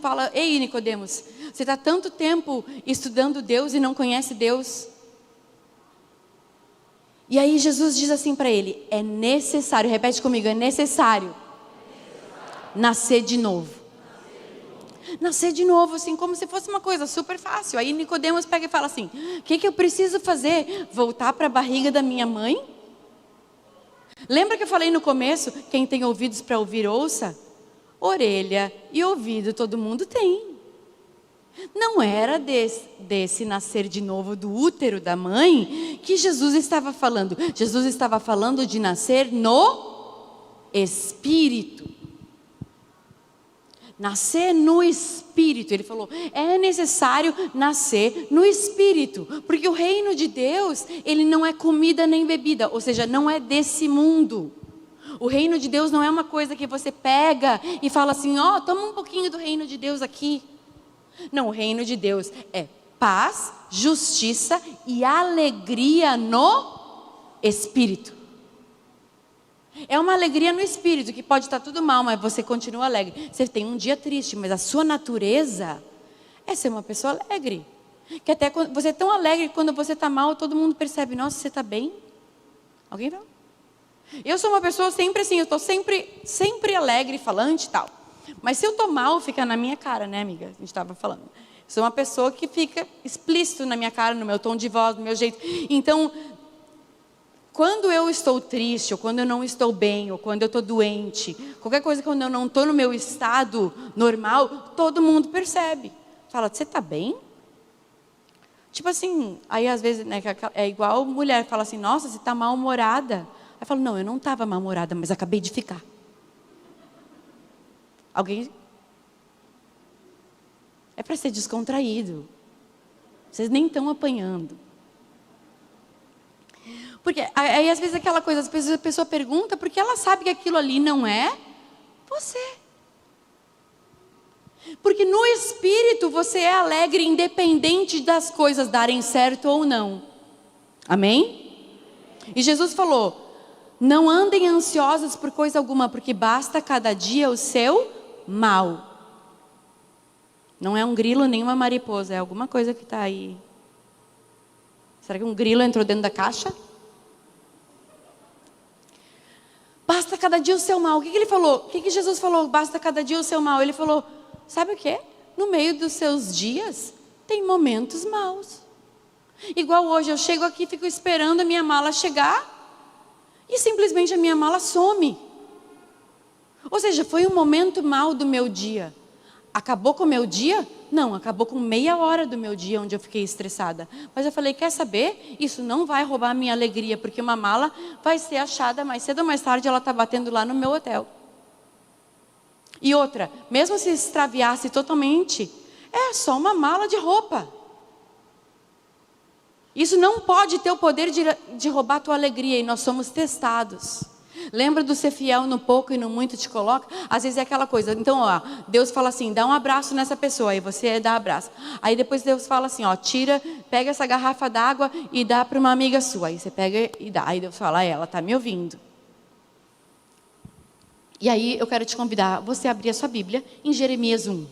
fala: ei, Nicodemos, você está tanto tempo estudando Deus e não conhece Deus? E aí Jesus diz assim para ele: é necessário, repete comigo, é necessário nascer de novo. Nascer de novo, assim, como se fosse uma coisa super fácil. Aí Nicodemos pega e fala assim: o que eu preciso fazer? Voltar para a barriga da minha mãe? Lembra que eu falei no começo, quem tem ouvidos para ouvir, ouça? Orelha e ouvido todo mundo tem. Não era desse nascer de novo do útero da mãe que Jesus estava falando. Jesus estava falando de nascer no Espírito. Nascer no Espírito. Ele falou: é necessário nascer no Espírito. Porque o reino de Deus, ele não é comida nem bebida. Ou seja, não é desse mundo. O reino de Deus não é uma coisa que você pega e fala assim: toma um pouquinho do reino de Deus aqui. Não, o reino de Deus é paz, justiça e alegria no Espírito. É uma alegria no Espírito, que pode estar tudo mal, mas você continua alegre. Você tem um dia triste, mas a sua natureza é ser uma pessoa alegre. Que até quando você é tão alegre que quando você está mal, todo mundo percebe, nossa, você está bem? Alguém não? Eu sou uma pessoa sempre assim, eu estou sempre alegre, falante e tal. Mas se eu estou mal, fica na minha cara, né, amiga? A gente estava falando. Eu sou uma pessoa que fica explícito na minha cara, no meu tom de voz, no meu jeito. Então, quando eu estou triste, ou quando eu não estou bem, ou quando eu estou doente, qualquer coisa quando eu não estou no meu estado normal, todo mundo percebe. Fala, você está bem? Tipo assim, aí às vezes, né, é igual mulher, fala assim, nossa, você está mal-humorada. Aí eu falo, não, eu não estava mal-humorada, mas acabei de ficar. Alguém? É para ser descontraído. Vocês nem estão apanhando. Porque aí às vezes aquela coisa, às vezes a pessoa pergunta porque ela sabe que aquilo ali não é você. Porque no espírito você é alegre independente das coisas darem certo ou não. Amém? E Jesus falou, não andem ansiosos por coisa alguma, porque basta cada dia o seu mal. Não é um grilo nem uma mariposa, é alguma coisa que está aí. Será que um grilo entrou dentro da caixa? Basta cada dia o seu mal. O que ele falou? O que Jesus falou? Basta cada dia o seu mal. Ele falou, sabe o quê? No meio dos seus dias, tem momentos maus. Igual hoje, eu chego aqui, fico esperando a minha mala chegar e simplesmente a minha mala some. Ou seja, foi um momento mau do meu dia. Acabou com o meu dia? Não, acabou com meia hora do meu dia onde eu fiquei estressada. Mas eu falei, quer saber? Isso não vai roubar a minha alegria, porque uma mala vai ser achada mais cedo ou mais tarde, ela está batendo lá no meu hotel. E outra, mesmo se extraviasse totalmente, é só uma mala de roupa. Isso não pode ter o poder de roubar a tua alegria, e nós somos testados. Lembra do ser fiel no pouco e no muito te coloca? Às vezes é aquela coisa, então ó, Deus fala assim, dá um abraço nessa pessoa, aí você dá abraço. Aí depois Deus fala assim, ó, pega essa garrafa d'água e dá para uma amiga sua. Aí você pega e dá, aí Deus fala, ela está me ouvindo. E aí eu quero te convidar a você abrir a sua Bíblia em Jeremias 1.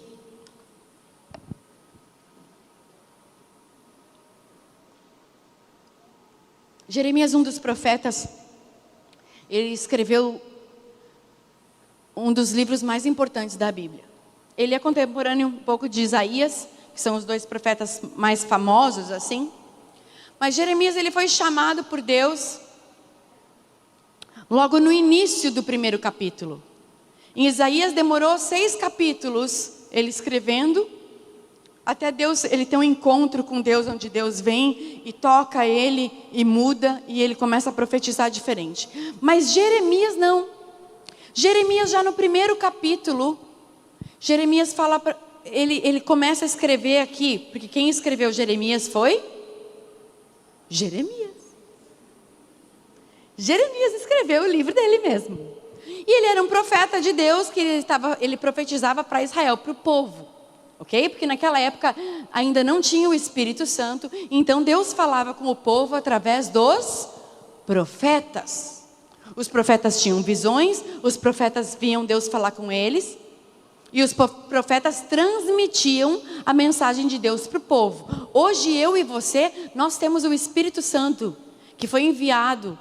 Jeremias, um dos profetas, ele escreveu um dos livros mais importantes da Bíblia. Ele é contemporâneo um pouco de Isaías, que são os dois profetas mais famosos, assim. Mas Jeremias, ele foi chamado por Deus logo no início do primeiro capítulo. Em Isaías demorou 6 capítulos, ele escrevendo, até Deus, ele tem um encontro com Deus, onde Deus vem e toca ele e muda, e ele começa a profetizar diferente. Mas Jeremias não. Jeremias já no primeiro capítulo, Jeremias fala, ele começa a escrever aqui, porque quem escreveu Jeremias foi? Jeremias. Jeremias escreveu o livro dele mesmo. E ele era um profeta de Deus, que ele profetizava para Israel, para o povo. Ok? Porque naquela época ainda não tinha o Espírito Santo, então Deus falava com o povo através dos profetas. Os profetas tinham visões, os profetas viam Deus falar com eles, e os profetas transmitiam a mensagem de Deus para o povo. Hoje eu e você, nós temos o Espírito Santo, que foi enviado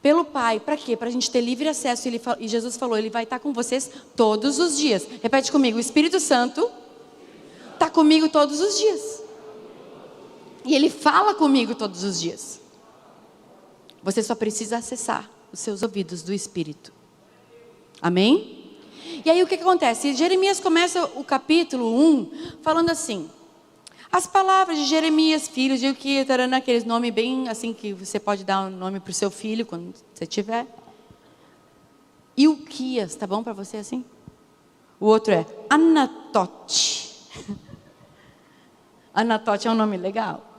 pelo Pai. Para quê? Para a gente ter livre acesso. E Jesus falou, ele vai estar com vocês todos os dias. Repete comigo, o Espírito Santo está comigo todos os dias. E ele fala comigo todos os dias. Você só precisa acessar os seus ouvidos do Espírito. Amém? E aí o que acontece? Jeremias começa o capítulo 1 falando assim: as palavras de Jeremias, filho de Ilquias, aqueles nomes bem assim que você pode dar um nome para o seu filho quando você tiver. Ilquias, tá bom para você assim? O outro é Anatote. Anatote é um nome legal.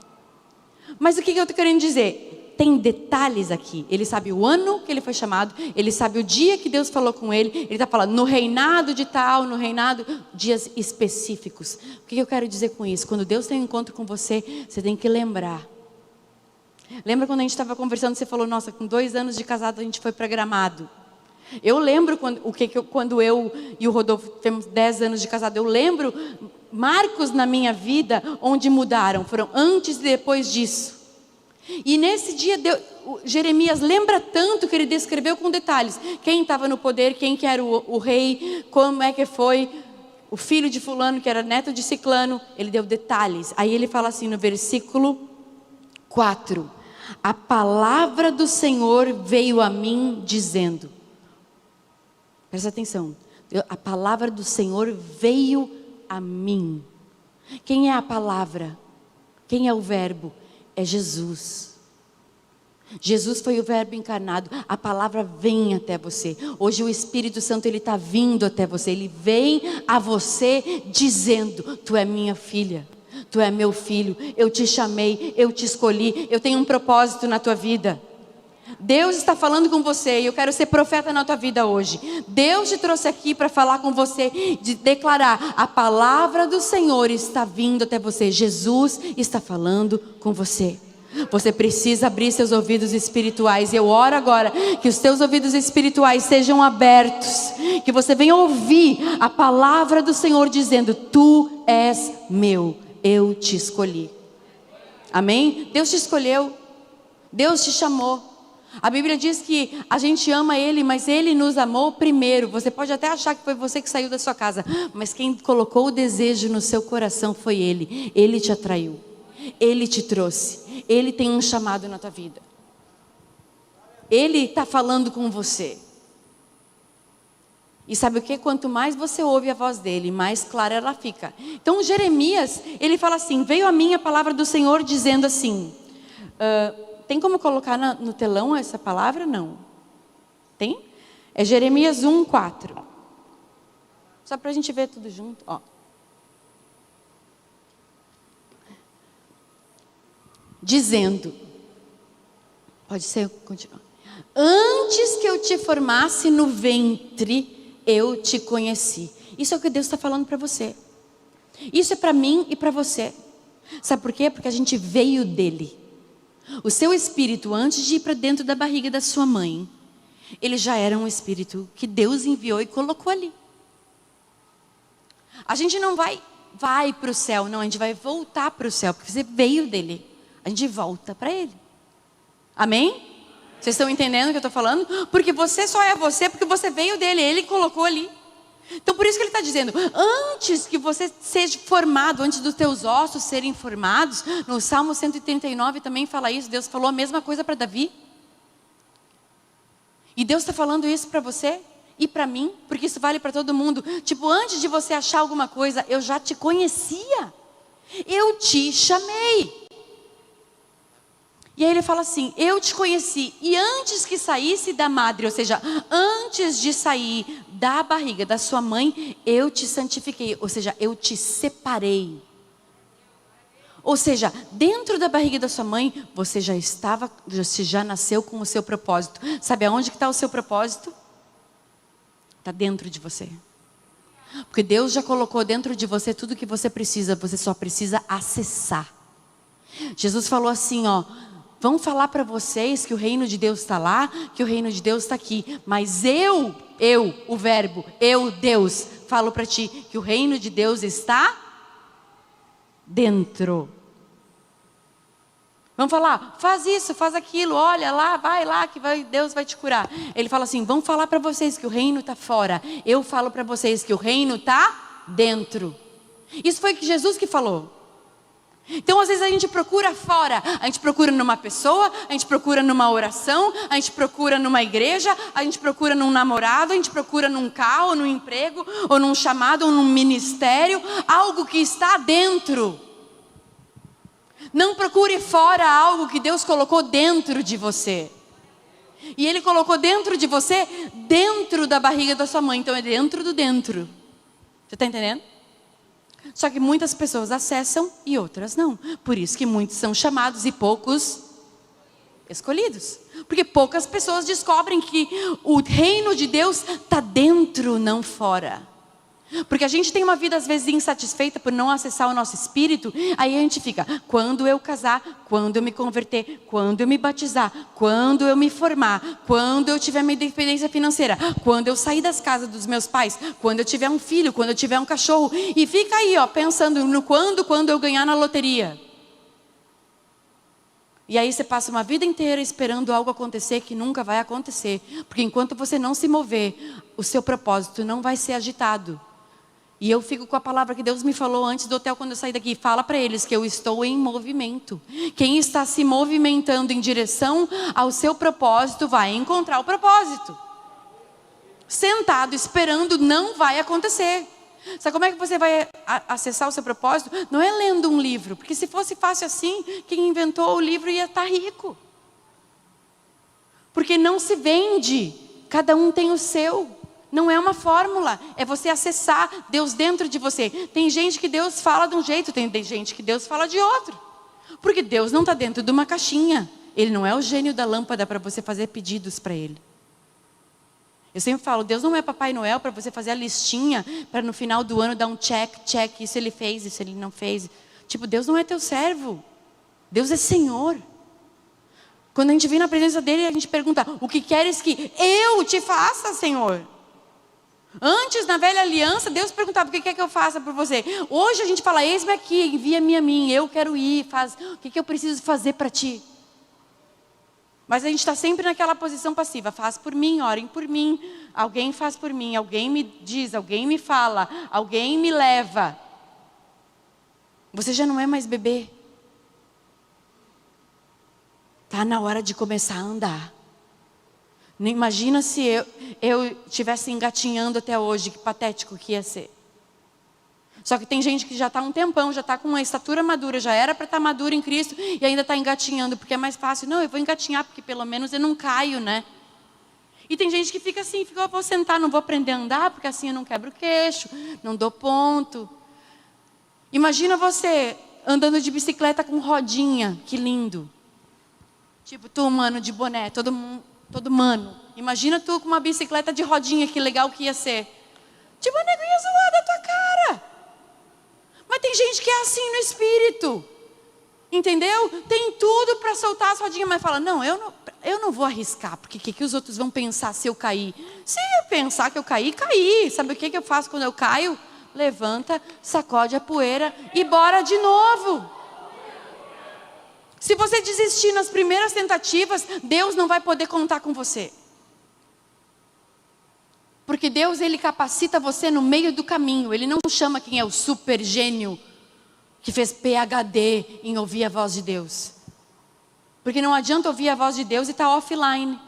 Mas o que eu estou querendo dizer? Tem detalhes aqui. Ele sabe o ano que ele foi chamado, ele sabe o dia que Deus falou com ele. Ele está falando no reinado de tal, no reinado, dias específicos. O que eu quero dizer com isso? Quando Deus tem um encontro com você, você tem que lembrar. Lembra quando a gente estava conversando, você falou, nossa, com 2 anos de casado a gente foi para Gramado. Eu lembro quando eu e o Rodolfo temos 10 anos de casado, eu lembro marcos na minha vida onde mudaram, foram antes e depois disso. E nesse dia, Jeremias lembra tanto que ele descreveu com detalhes. Quem estava no poder, quem que era o rei, como é que foi, o filho de fulano que era neto de ciclano. Ele deu detalhes. Aí ele fala assim no versículo 4. A palavra do Senhor veio a mim dizendo. Presta atenção. A palavra do Senhor veio a mim. Quem é a palavra? Quem é o verbo? É Jesus. Jesus foi o verbo encarnado. A palavra vem até você. Hoje o Espírito Santo, ele está vindo até você. Ele vem a você dizendo: tu é minha filha, tu é meu filho, eu te chamei, eu te escolhi, eu tenho um propósito na tua vida. Deus está falando com você e eu quero ser profeta na tua vida hoje. Deus te trouxe aqui para falar com você, de declarar: a palavra do Senhor está vindo até você. Jesus está falando com você. Você precisa abrir seus ouvidos espirituais. E eu oro agora que os teus ouvidos espirituais sejam abertos, que você venha ouvir a palavra do Senhor dizendo: tu és meu, eu te escolhi. Amém? Deus te escolheu, Deus te chamou. A Bíblia diz que a gente ama Ele, mas Ele nos amou primeiro. Você pode até achar que foi você que saiu da sua casa, mas quem colocou o desejo no seu coração foi Ele. Ele te atraiu, Ele te trouxe, Ele tem um chamado na tua vida. Ele está falando com você. E sabe o que? Quanto mais você ouve a voz dele, mais clara ela fica. Então Jeremias, ele fala assim: veio a mim a palavra do Senhor dizendo assim... tem como colocar no telão essa palavra? Não. Tem? É Jeremias 1:4. Só para a gente ver tudo junto. Ó. Dizendo. Pode ser, continua. Antes que eu te formasse no ventre, eu te conheci. Isso é o que Deus está falando para você. Isso é para mim e para você. Sabe por quê? Porque a gente veio dele. O seu espírito, antes de ir para dentro da barriga da sua mãe, ele já era um espírito que Deus enviou e colocou ali. A gente não vai para o céu, não, a gente vai voltar para o céu, porque você veio dele. A gente volta para ele. Amém? Vocês estão entendendo o que eu estou falando? Porque você só é você porque você veio dele, ele colocou ali. Então por isso que ele está dizendo: antes que você seja formado, antes dos teus ossos serem formados. No Salmo 139 também fala isso. Deus falou a mesma coisa para Davi. E Deus está falando isso para você e para mim, porque isso vale para todo mundo. Tipo, antes de você achar alguma coisa, eu já te conhecia, eu te chamei. E aí ele fala assim: eu te conheci, e antes que saísse da madre, ou seja, antes de sair da barriga da sua mãe, eu te santifiquei, ou seja, eu te separei. Ou seja, dentro da barriga da sua mãe, você já nasceu com o seu propósito. Sabe aonde que está o seu propósito? Está dentro de você. Porque Deus já colocou dentro de você tudo o que você precisa, você só precisa acessar. Jesus falou assim, ó: vão falar para vocês que o reino de Deus está lá, que o reino de Deus está aqui. Mas eu, o verbo, eu, Deus, falo para ti que o reino de Deus está dentro. Vamos falar: faz isso, faz aquilo, olha lá, vai lá que Deus vai te curar. Ele fala assim: vão falar para vocês que o reino está fora. Eu falo para vocês que o reino está dentro. Isso foi que Jesus que falou. Então às vezes a gente procura fora, a gente procura numa pessoa, a gente procura numa oração, a gente procura numa igreja, a gente procura num namorado, a gente procura num carro, ou num emprego, ou num chamado, ou num ministério, algo que está dentro. Não procure fora algo que Deus colocou dentro de você. E Ele colocou dentro de você, dentro da barriga da sua mãe, então é dentro do dentro. Você está entendendo? Só que muitas pessoas acessam e outras não. Por isso que muitos são chamados e poucos escolhidos. Porque poucas pessoas descobrem que o reino de Deus está dentro, não fora. Porque a gente tem uma vida às vezes insatisfeita por não acessar o nosso espírito. Aí a gente fica, quando eu casar, quando eu me converter, quando eu me batizar, quando eu me formar, quando eu tiver minha independência financeira, quando eu sair das casas dos meus pais, quando eu tiver um filho, quando eu tiver um cachorro. E fica aí, ó, pensando no quando eu ganhar na loteria. E aí você passa uma vida inteira esperando algo acontecer que nunca vai acontecer. Porque enquanto você não se mover, o seu propósito não vai ser agitado. E eu fico com a palavra que Deus me falou antes do hotel quando eu saí daqui. Fala para eles que eu estou em movimento. Quem está se movimentando em direção ao seu propósito vai encontrar o propósito. Sentado esperando não vai acontecer. Sabe como é que você vai acessar o seu propósito? Não é lendo um livro. Porque se fosse fácil assim, quem inventou o livro ia estar rico. Porque não se vende. Cada um tem o seu. Não é uma fórmula. É você acessar Deus dentro de você. Tem gente que Deus fala de um jeito. Tem gente que Deus fala de outro. Porque Deus não está dentro de uma caixinha. Ele não é o gênio da lâmpada para você fazer pedidos para Ele. Eu sempre falo, Deus não é Papai Noel para você fazer a listinha, para no final do ano dar um check, isso ele fez, isso ele não fez. Tipo, Deus não é teu servo. Deus é Senhor. Quando a gente vem na presença dEle, a gente pergunta, o que queres que eu te faça, Senhor? Antes, na velha aliança, Deus perguntava, o que quer que eu faça por você? Hoje a gente fala, eis-me aqui, envia-me a mim, eu quero ir, o que eu preciso fazer para ti? Mas a gente está sempre naquela posição passiva. Faz por mim, orem por mim. Alguém faz por mim, alguém me diz, alguém me fala, alguém me leva. Você já não é mais bebê. Está na hora de começar a andar. Imagina se eu estivesse engatinhando até hoje, que patético que ia ser. Só que tem gente que já está há um tempão, já está com uma estatura madura, já era para estar madura em Cristo e ainda está engatinhando, porque é mais fácil. Não, eu vou engatinhar porque pelo menos eu não caio, né? E tem gente que fica assim, eu vou sentar, não vou aprender a andar, porque assim eu não quebro o queixo, não dou ponto. Imagina você andando de bicicleta com rodinha, que lindo. Tipo, tu, mano, de boné, todo mano. Imagina tu com uma bicicleta de rodinha, que legal que ia ser. Tipo, o nego ia zoar da tua cara. Mas tem gente que é assim no espírito. Entendeu? Tem tudo para soltar as rodinhas, mas fala, não, eu não vou arriscar, porque o que os outros vão pensar se eu cair? Se eu pensar que eu caí. Sabe o que eu faço quando eu caio? Levanta, sacode a poeira e bora de novo. Se você desistir nas primeiras tentativas, Deus não vai poder contar com você. Porque Deus, Ele capacita você no meio do caminho. Ele não chama quem é o super gênio que fez PhD em ouvir a voz de Deus. Porque não adianta ouvir a voz de Deus e estar offline.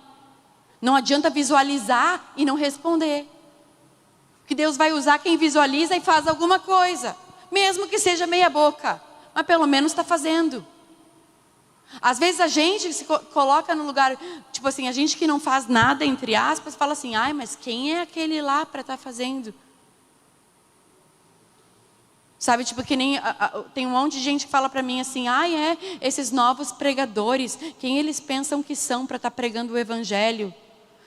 Não adianta visualizar e não responder. Porque Deus vai usar quem visualiza e faz alguma coisa. Mesmo que seja meia boca. Mas pelo menos está fazendo. Às vezes a gente se coloca no lugar, tipo assim, a gente que não faz nada, entre aspas, fala assim, ai, mas quem é aquele lá para estar fazendo? Sabe, tipo que nem, tem um monte de gente que fala para mim assim, ai, esses novos pregadores, quem eles pensam que são para estar pregando o evangelho?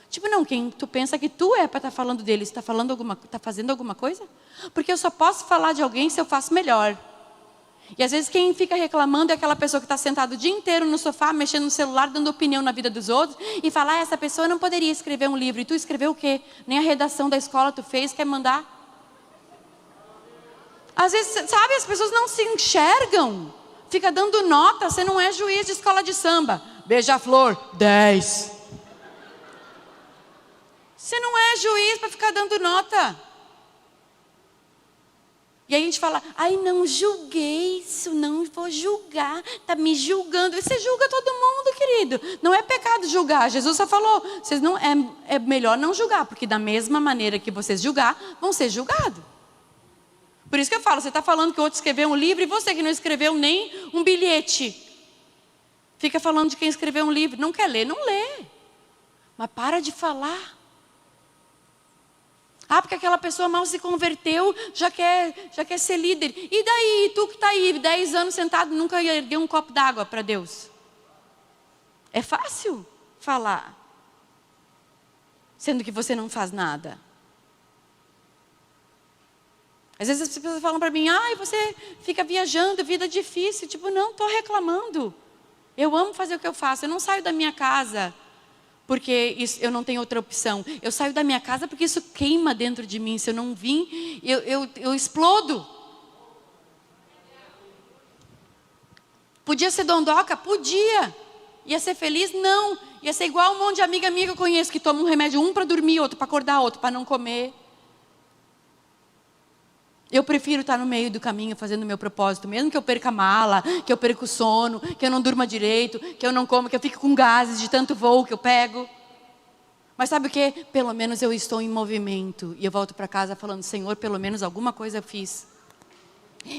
Tipo, não, quem tu pensa que tu é para estar falando deles, está fazendo alguma coisa? Porque eu só posso falar de alguém se eu faço melhor. E às vezes quem fica reclamando é aquela pessoa que está sentado o dia inteiro no sofá, mexendo no celular, dando opinião na vida dos outros, e fala, essa pessoa não poderia escrever um livro. E tu escreveu o quê? Nem a redação da escola tu fez, quer mandar? Às vezes, sabe, as pessoas não se enxergam. Fica dando nota, você não é juiz de escola de samba. Beija-flor, 10. Você não é juiz para ficar dando nota. E aí a gente fala, ai, não julguei isso, não vou julgar, está me julgando. E você julga todo mundo, querido. Não é pecado julgar. Jesus só falou, vocês não, é melhor não julgar, porque da mesma maneira que vocês julgar, vão ser julgados. Por isso que eu falo, você está falando que o outro escreveu um livro e você que não escreveu nem um bilhete. Fica falando de quem escreveu um livro. Não quer ler, não lê. Mas para de falar. Ah, porque aquela pessoa mal se converteu, já quer ser líder. E daí, tu que está aí 10 anos sentado, nunca ergueu um copo d'água para Deus? É fácil falar, sendo que você não faz nada. Às vezes as pessoas falam para mim, ai, você fica viajando, vida difícil. Tipo, não, estou reclamando. Eu amo fazer o que eu faço. Eu não saio da minha casa porque eu não tenho outra opção. Eu saio da minha casa porque isso queima dentro de mim. Se eu não vim, eu explodo. Podia ser dondoca? Podia. Ia ser feliz? Não. Ia ser igual um monte de amiga minha que eu conheço, que toma um remédio, um para dormir, outro para acordar, outro para não comer. Eu prefiro estar no meio do caminho fazendo o meu propósito, mesmo que eu perca a mala, que eu perca o sono, que eu não durma direito, que eu não como, que eu fique com gases de tanto voo que eu pego. Mas sabe o que? Pelo menos eu estou em movimento. E eu volto para casa falando, Senhor, pelo menos alguma coisa eu fiz.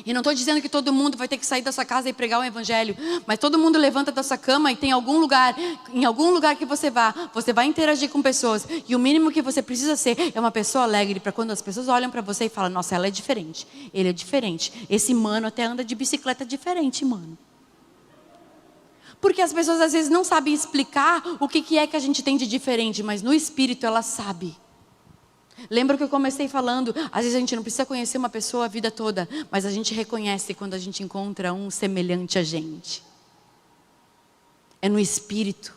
E não estou dizendo que todo mundo vai ter que sair da sua casa e pregar o evangelho, mas todo mundo levanta da sua cama e tem algum lugar, em algum lugar que você vai interagir com pessoas, e o mínimo que você precisa ser é uma pessoa alegre, para quando as pessoas olham para você e falam, nossa, ela é diferente, ele é diferente, esse mano até anda de bicicleta diferente, mano. Porque as pessoas às vezes não sabem explicar o que é que a gente tem de diferente, mas no espírito ela sabe. Lembra que eu comecei falando, às vezes a gente não precisa conhecer uma pessoa a vida toda, mas a gente reconhece quando a gente encontra um semelhante a gente. É no espírito.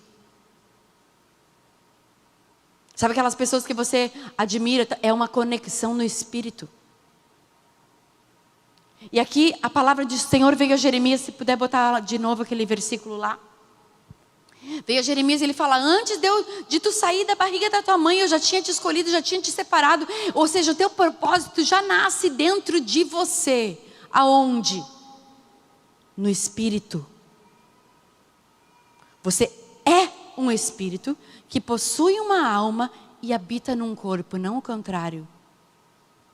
Sabe aquelas pessoas que você admira? É uma conexão no espírito. E aqui a palavra do Senhor veio a Jeremias, se puder botar de novo aquele versículo lá. Veio a Jeremias e ele fala, antes de tu sair da barriga da tua mãe, eu já tinha te escolhido, já tinha te separado. Ou seja, o teu propósito já nasce dentro de você. Aonde? No espírito. Você é um espírito que possui uma alma e habita num corpo, não o contrário.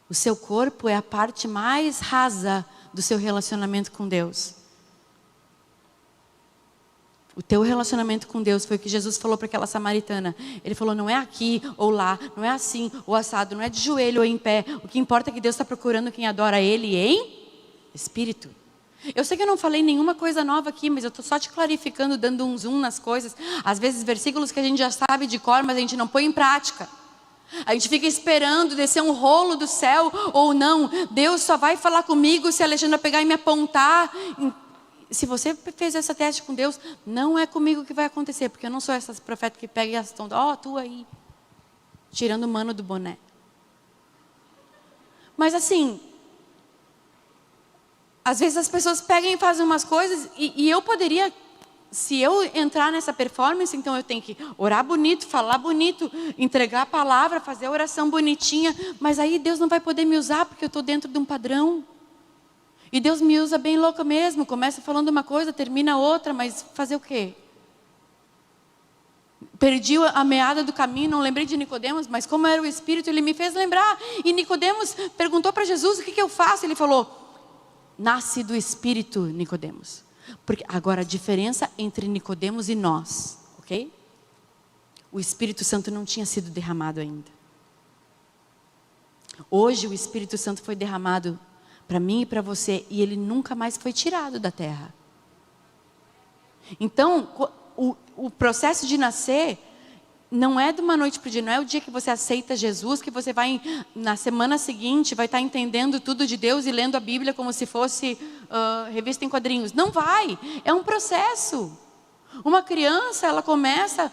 O seu corpo é a parte mais rasa do seu relacionamento com Deus. O teu relacionamento com Deus foi o que Jesus falou para aquela samaritana. Ele falou, não é aqui ou lá, não é assim ou assado, não é de joelho ou em pé. O que importa é que Deus está procurando quem adora Ele em espírito. Eu sei que eu não falei nenhuma coisa nova aqui, mas eu estou só te clarificando, dando um zoom nas coisas. Às vezes versículos que a gente já sabe de cor, mas a gente não põe em prática. A gente fica esperando descer um rolo do céu ou não. Deus só vai falar comigo se a Alexandra pegar e me apontar. Se você fez essa teste com Deus, não é comigo que vai acontecer, porque eu não sou essas profetas que pegam e estão, tu aí, tirando o mano do boné. Mas assim, às vezes as pessoas pegam e fazem umas coisas, e eu poderia, se eu entrar nessa performance, então eu tenho que orar bonito, falar bonito, entregar a palavra, fazer a oração bonitinha, mas aí Deus não vai poder me usar, porque eu estou dentro de um padrão. E Deus me usa bem louca mesmo, começa falando uma coisa, termina outra, mas fazer o quê? Perdi a meada do caminho, não lembrei de Nicodemos, mas como era o Espírito, ele me fez lembrar. E Nicodemos perguntou para Jesus, o que eu faço? Ele falou, nasce do Espírito, Nicodemos. Porque agora a diferença entre Nicodemos e nós, ok? O Espírito Santo não tinha sido derramado ainda. Hoje o Espírito Santo foi derramado para mim e para você, e ele nunca mais foi tirado da terra. Então, o processo de nascer não é de uma noite para o dia, não é o dia que você aceita Jesus, que você vai, na semana seguinte, vai estar entendendo tudo de Deus e lendo a Bíblia como se fosse revista em quadrinhos. Não vai, é um processo. Uma criança, ela começa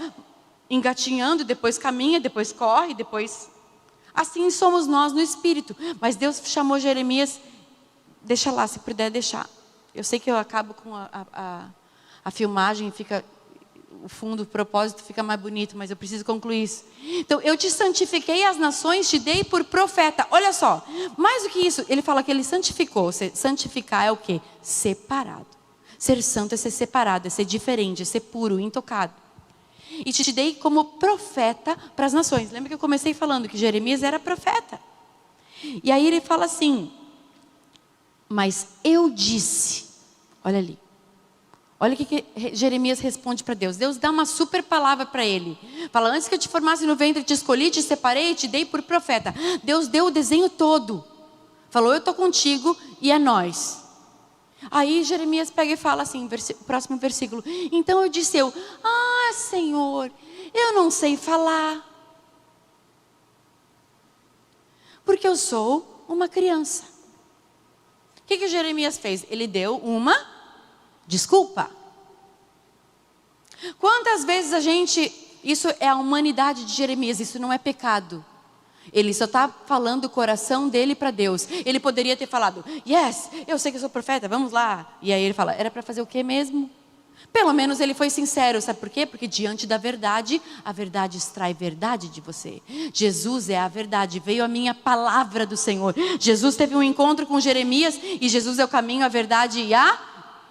engatinhando, depois caminha, depois corre, depois... Assim somos nós no Espírito. Mas Deus chamou Jeremias... Deixa lá, se puder deixar. Eu sei que eu acabo com a filmagem, fica, o fundo, o propósito fica mais bonito, mas eu preciso concluir isso. Então, eu te santifiquei as nações, te dei por profeta. Olha só, mais do que isso, ele fala que ele santificou. Santificar é o quê? Separado. Ser santo é ser separado, é ser diferente, é ser puro, intocado. E te dei como profeta para as nações. Lembra que eu comecei falando que Jeremias era profeta. E aí ele fala assim... Mas eu disse, olha ali, olha o que Jeremias responde para Deus. Deus dá uma super palavra para ele. Fala, antes que eu te formasse no ventre, te escolhi, te separei, te dei por profeta. Deus deu o desenho todo. Falou, eu estou contigo e é nós. Aí Jeremias pega e fala assim, próximo versículo. Então eu disse Senhor, eu não sei falar. Porque eu sou uma criança. O que Jeremias fez? Ele deu uma desculpa. Quantas vezes isso é a humanidade de Jeremias, isso não é pecado. Ele só está falando o coração dele para Deus. Ele poderia ter falado, yes, eu sei que eu sou profeta, vamos lá. E aí ele fala, era para fazer o quê mesmo? Pelo menos ele foi sincero, sabe por quê? Porque diante da verdade, a verdade extrai verdade de você. Jesus é a verdade, veio a minha palavra do Senhor. Jesus teve um encontro com Jeremias e Jesus é o caminho, a verdade e a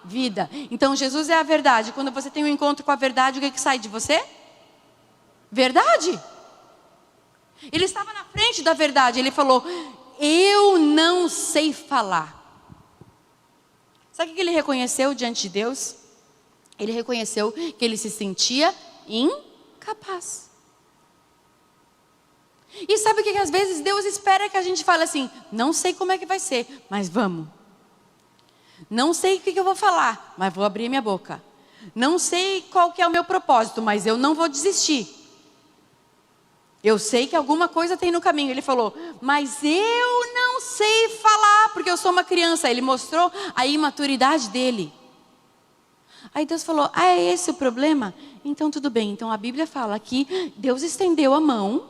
vida. Então Jesus é a verdade. Quando você tem um encontro com a verdade, o que sai de você? Verdade. Ele estava na frente da verdade, ele falou, eu não sei falar. Sabe o que ele reconheceu diante de Deus? Ele reconheceu que ele se sentia incapaz. E sabe o que às vezes Deus espera que a gente fale assim, não sei como é que vai ser, mas vamos. Não sei o que eu vou falar, mas vou abrir minha boca. Não sei qual que é o meu propósito, mas eu não vou desistir. Eu sei que alguma coisa tem no caminho. Ele falou, mas eu não sei falar, porque eu sou uma criança. Ele mostrou a imaturidade dele. Aí Deus falou, é esse o problema? Então tudo bem. Então a Bíblia fala que Deus estendeu a mão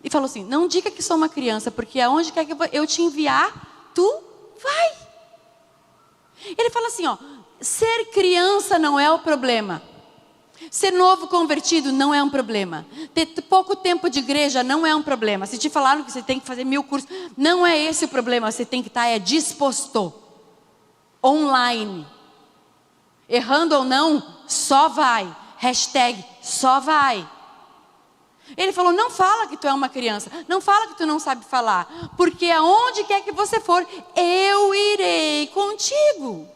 e falou assim, não diga que sou uma criança, porque aonde quer que eu te enviar, tu vai. Ele fala assim, ser criança não é o problema. Ser novo convertido não é um problema. Ter pouco tempo de igreja não é um problema. Se te falaram que você tem que fazer 1000 cursos, não é esse o problema. Você tem que estar disposto. Online. Errando ou não, só vai. Hashtag só vai. Ele falou, não fala que tu é uma criança. Não fala que tu não sabe falar. Porque aonde quer que você for, eu irei contigo.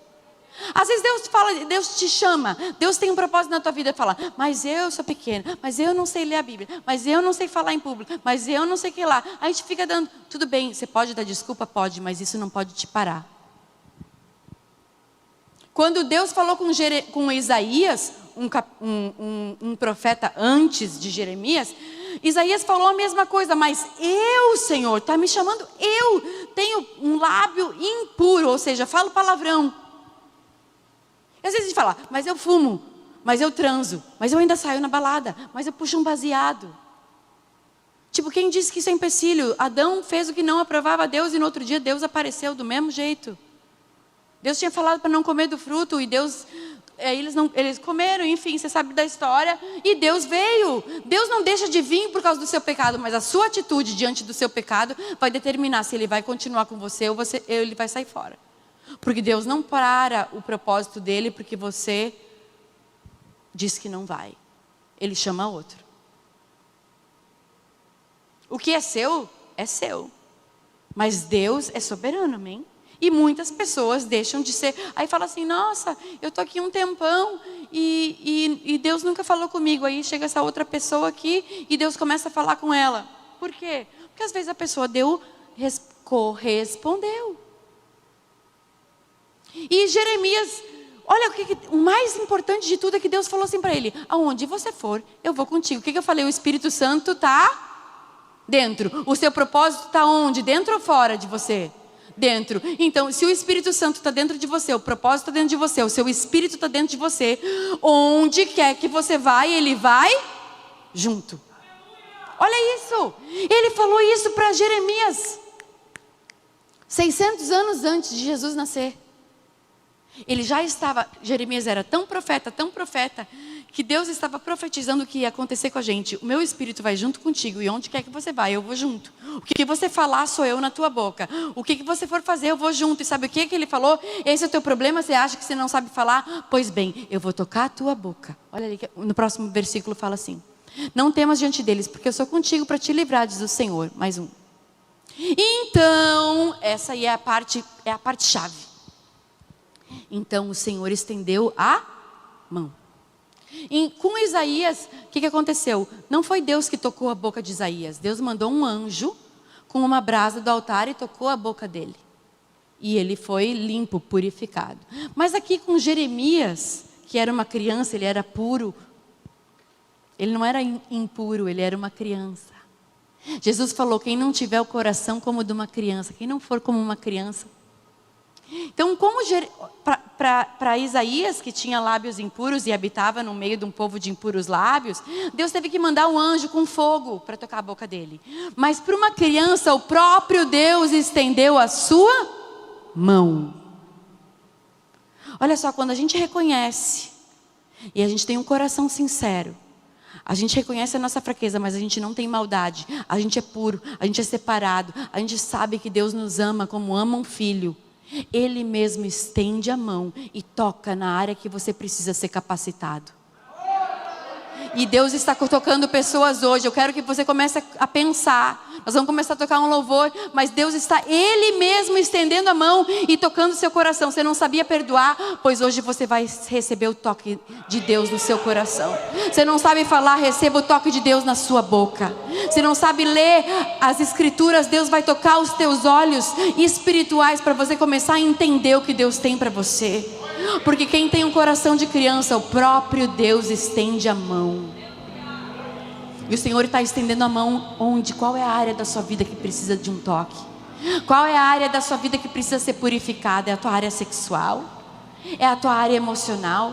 Às vezes Deus fala, Deus te chama, Deus tem um propósito na tua vida, fala, mas eu sou pequena, mas eu não sei ler a Bíblia, mas eu não sei falar em público, mas eu não sei o que lá. A gente fica dando, tudo bem, você pode dar desculpa? Pode, mas isso não pode te parar. Quando Deus falou com Isaías, um profeta antes de Jeremias, Isaías falou a mesma coisa, mas eu, Senhor, está me chamando, eu tenho um lábio impuro, ou seja, falo palavrão. E às vezes a gente fala, mas eu fumo, mas eu transo, mas eu ainda saio na balada, mas eu puxo um baseado. Tipo, quem disse que isso é empecilho? Adão fez o que não aprovava a Deus e no outro dia Deus apareceu do mesmo jeito. Deus tinha falado para não comer do fruto e eles comeram, enfim, você sabe da história. E Deus veio. Deus não deixa de vir por causa do seu pecado, mas a sua atitude diante do seu pecado vai determinar se ele vai continuar com você ou ele vai sair fora. Porque Deus não para o propósito dele porque você diz que não vai. Ele chama outro. O que é seu, é seu. Mas Deus é soberano, amém? E muitas pessoas deixam de ser. Aí fala assim, nossa, eu estou aqui um tempão e Deus nunca falou comigo. Aí chega essa outra pessoa aqui e Deus começa a falar com ela. Por quê? Porque às vezes a pessoa correspondeu. E Jeremias, olha o mais importante de tudo é que Deus falou assim para ele, aonde você for, eu vou contigo. O que eu falei? O Espírito Santo está dentro. O seu propósito está onde? Dentro ou fora de você? Dentro. Então, se o Espírito Santo está dentro de você, o propósito está dentro de você, o seu Espírito está dentro de você, onde quer que você vai, ele vai junto. Olha isso. Ele falou isso para Jeremias 600 anos antes de Jesus nascer. Ele já estava, Jeremias era tão profeta, que Deus estava profetizando o que ia acontecer com a gente. O meu Espírito vai junto contigo e onde quer que você vá, eu vou junto. O que você falar, sou eu na tua boca. O que você for fazer, eu vou junto. E sabe o que ele falou? Esse é o teu problema, você acha que você não sabe falar? Pois bem, eu vou tocar a tua boca. Olha ali, no próximo versículo fala assim, não temas diante deles, porque eu sou contigo para te livrar, diz o Senhor. Mais um. Então, essa aí é a parte chave. Então o Senhor estendeu a mão. Com Isaías, o que aconteceu? Não foi Deus que tocou a boca de Isaías. Deus mandou um anjo com uma brasa do altar e tocou a boca dele. E ele foi limpo, purificado. Mas aqui com Jeremias, que era uma criança, ele era puro. Ele não era impuro, ele era uma criança. Jesus falou, quem não tiver o coração como de uma criança, quem não for como uma criança, Então, como para Isaías, que tinha lábios impuros e habitava no meio de um povo de impuros lábios, Deus teve que mandar um anjo com fogo para tocar a boca dele. Mas para uma criança, o próprio Deus estendeu a sua mão. Olha só, quando a gente reconhece e a gente tem um coração sincero, a gente reconhece a nossa fraqueza, mas a gente não tem maldade, a gente é puro, a gente é separado, a gente sabe que Deus nos ama como ama um filho. Ele mesmo estende a mão e toca na área que você precisa ser capacitado. E Deus está tocando pessoas hoje. Eu quero que você comece a pensar. Nós vamos começar a tocar um louvor, mas Deus está Ele mesmo estendendo a mão e tocando seu coração. Você não sabia perdoar? Pois hoje você vai receber o toque de Deus no seu coração. Você não sabe falar? Receba o toque de Deus na sua boca. Você não sabe ler as escrituras? Deus vai tocar os teus olhos espirituais para você começar a entender o que Deus tem para você. Porque quem tem um coração de criança, o próprio Deus estende a mão. E o Senhor está estendendo a mão onde? Qual é a área da sua vida que precisa de um toque? Qual é a área da sua vida que precisa ser purificada? É a tua área sexual? É a tua área emocional?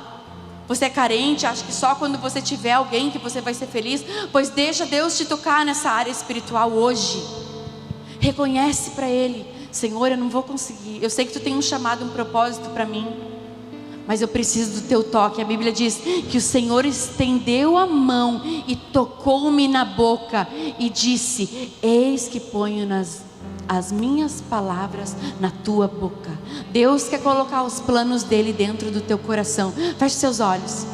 Você é carente, acha que só quando você tiver alguém que você vai ser feliz? Pois deixa Deus te tocar nessa área espiritual hoje. Reconhece para Ele: Senhor, eu não vou conseguir. Eu sei que Tu tem um chamado, um propósito para mim, mas eu preciso do Teu toque. A Bíblia diz que o Senhor estendeu a mão e tocou-me na boca e disse: eis que ponho as minhas palavras na tua boca. Deus quer colocar os planos dele dentro do teu coração. Feche seus olhos.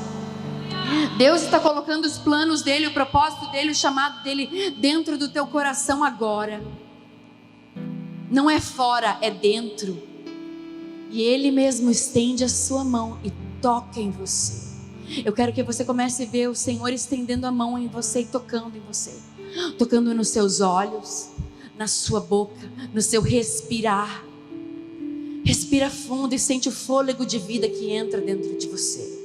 Deus está colocando os planos dele, o propósito dele, o chamado dele dentro do teu coração agora. Não é fora, é dentro. E Ele mesmo estende a sua mão e toca em você. Eu quero que você comece a ver o Senhor estendendo a mão em você e tocando em você. Tocando nos seus olhos, na sua boca, no seu respirar. Respira fundo e sente o fôlego de vida que entra dentro de você.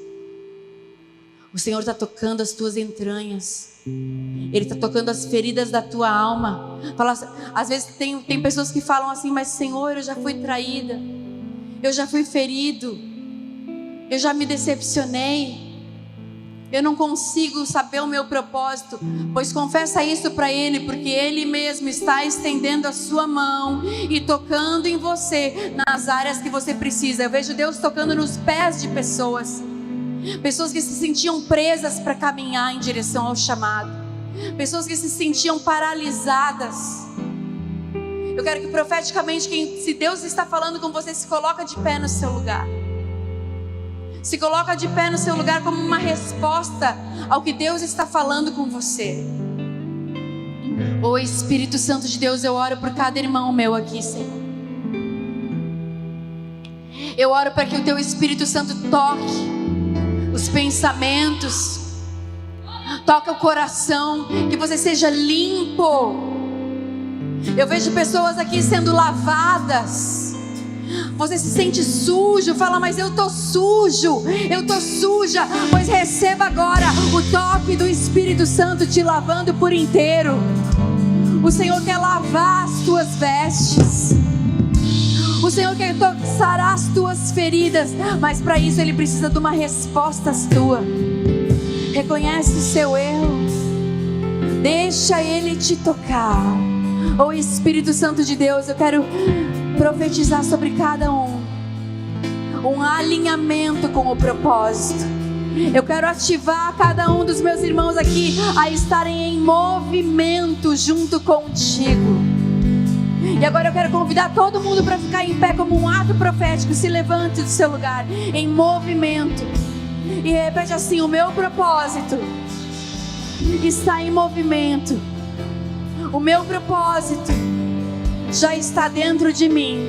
O Senhor está tocando as tuas entranhas. Ele está tocando as feridas da tua alma. Às vezes tem pessoas que falam assim: mas Senhor, eu já fui traída, eu já fui ferido, eu já me decepcionei, eu não consigo saber o meu propósito. Pois confessa isso para Ele, porque Ele mesmo está estendendo a sua mão e tocando em você nas áreas que você precisa. Eu vejo Deus tocando nos pés de pessoas que se sentiam presas para caminhar em direção ao chamado, pessoas que se sentiam paralisadas. Eu quero que profeticamente, se Deus está falando com você, se coloca de pé no seu lugar. Se coloca de pé no seu lugar como uma resposta ao que Deus está falando com você. Ô Espírito Santo de Deus, eu oro por cada irmão meu aqui, Senhor. Eu oro para que o Teu Espírito Santo toque os pensamentos, toque o coração, que você seja limpo. Eu vejo pessoas aqui sendo lavadas. Você se sente sujo, fala: mas eu estou sujo, eu estou suja. Pois receba agora o toque do Espírito Santo te lavando por inteiro. O Senhor quer lavar as tuas vestes. O Senhor quer sarar as tuas feridas, mas para isso Ele precisa de uma resposta tua. Reconhece o seu erro, deixa Ele te tocar. Ô Espírito Santo de Deus, eu quero profetizar sobre cada um alinhamento com o propósito. Eu quero ativar cada um dos meus irmãos aqui a estarem em movimento junto contigo. E agora eu quero convidar todo mundo para ficar em pé como um ato profético. Se levante do seu lugar, em movimento, e repete assim: o meu propósito está em movimento. O meu propósito já está dentro de mim,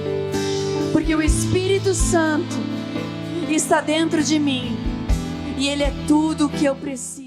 porque o Espírito Santo está dentro de mim, e Ele é tudo o que eu preciso.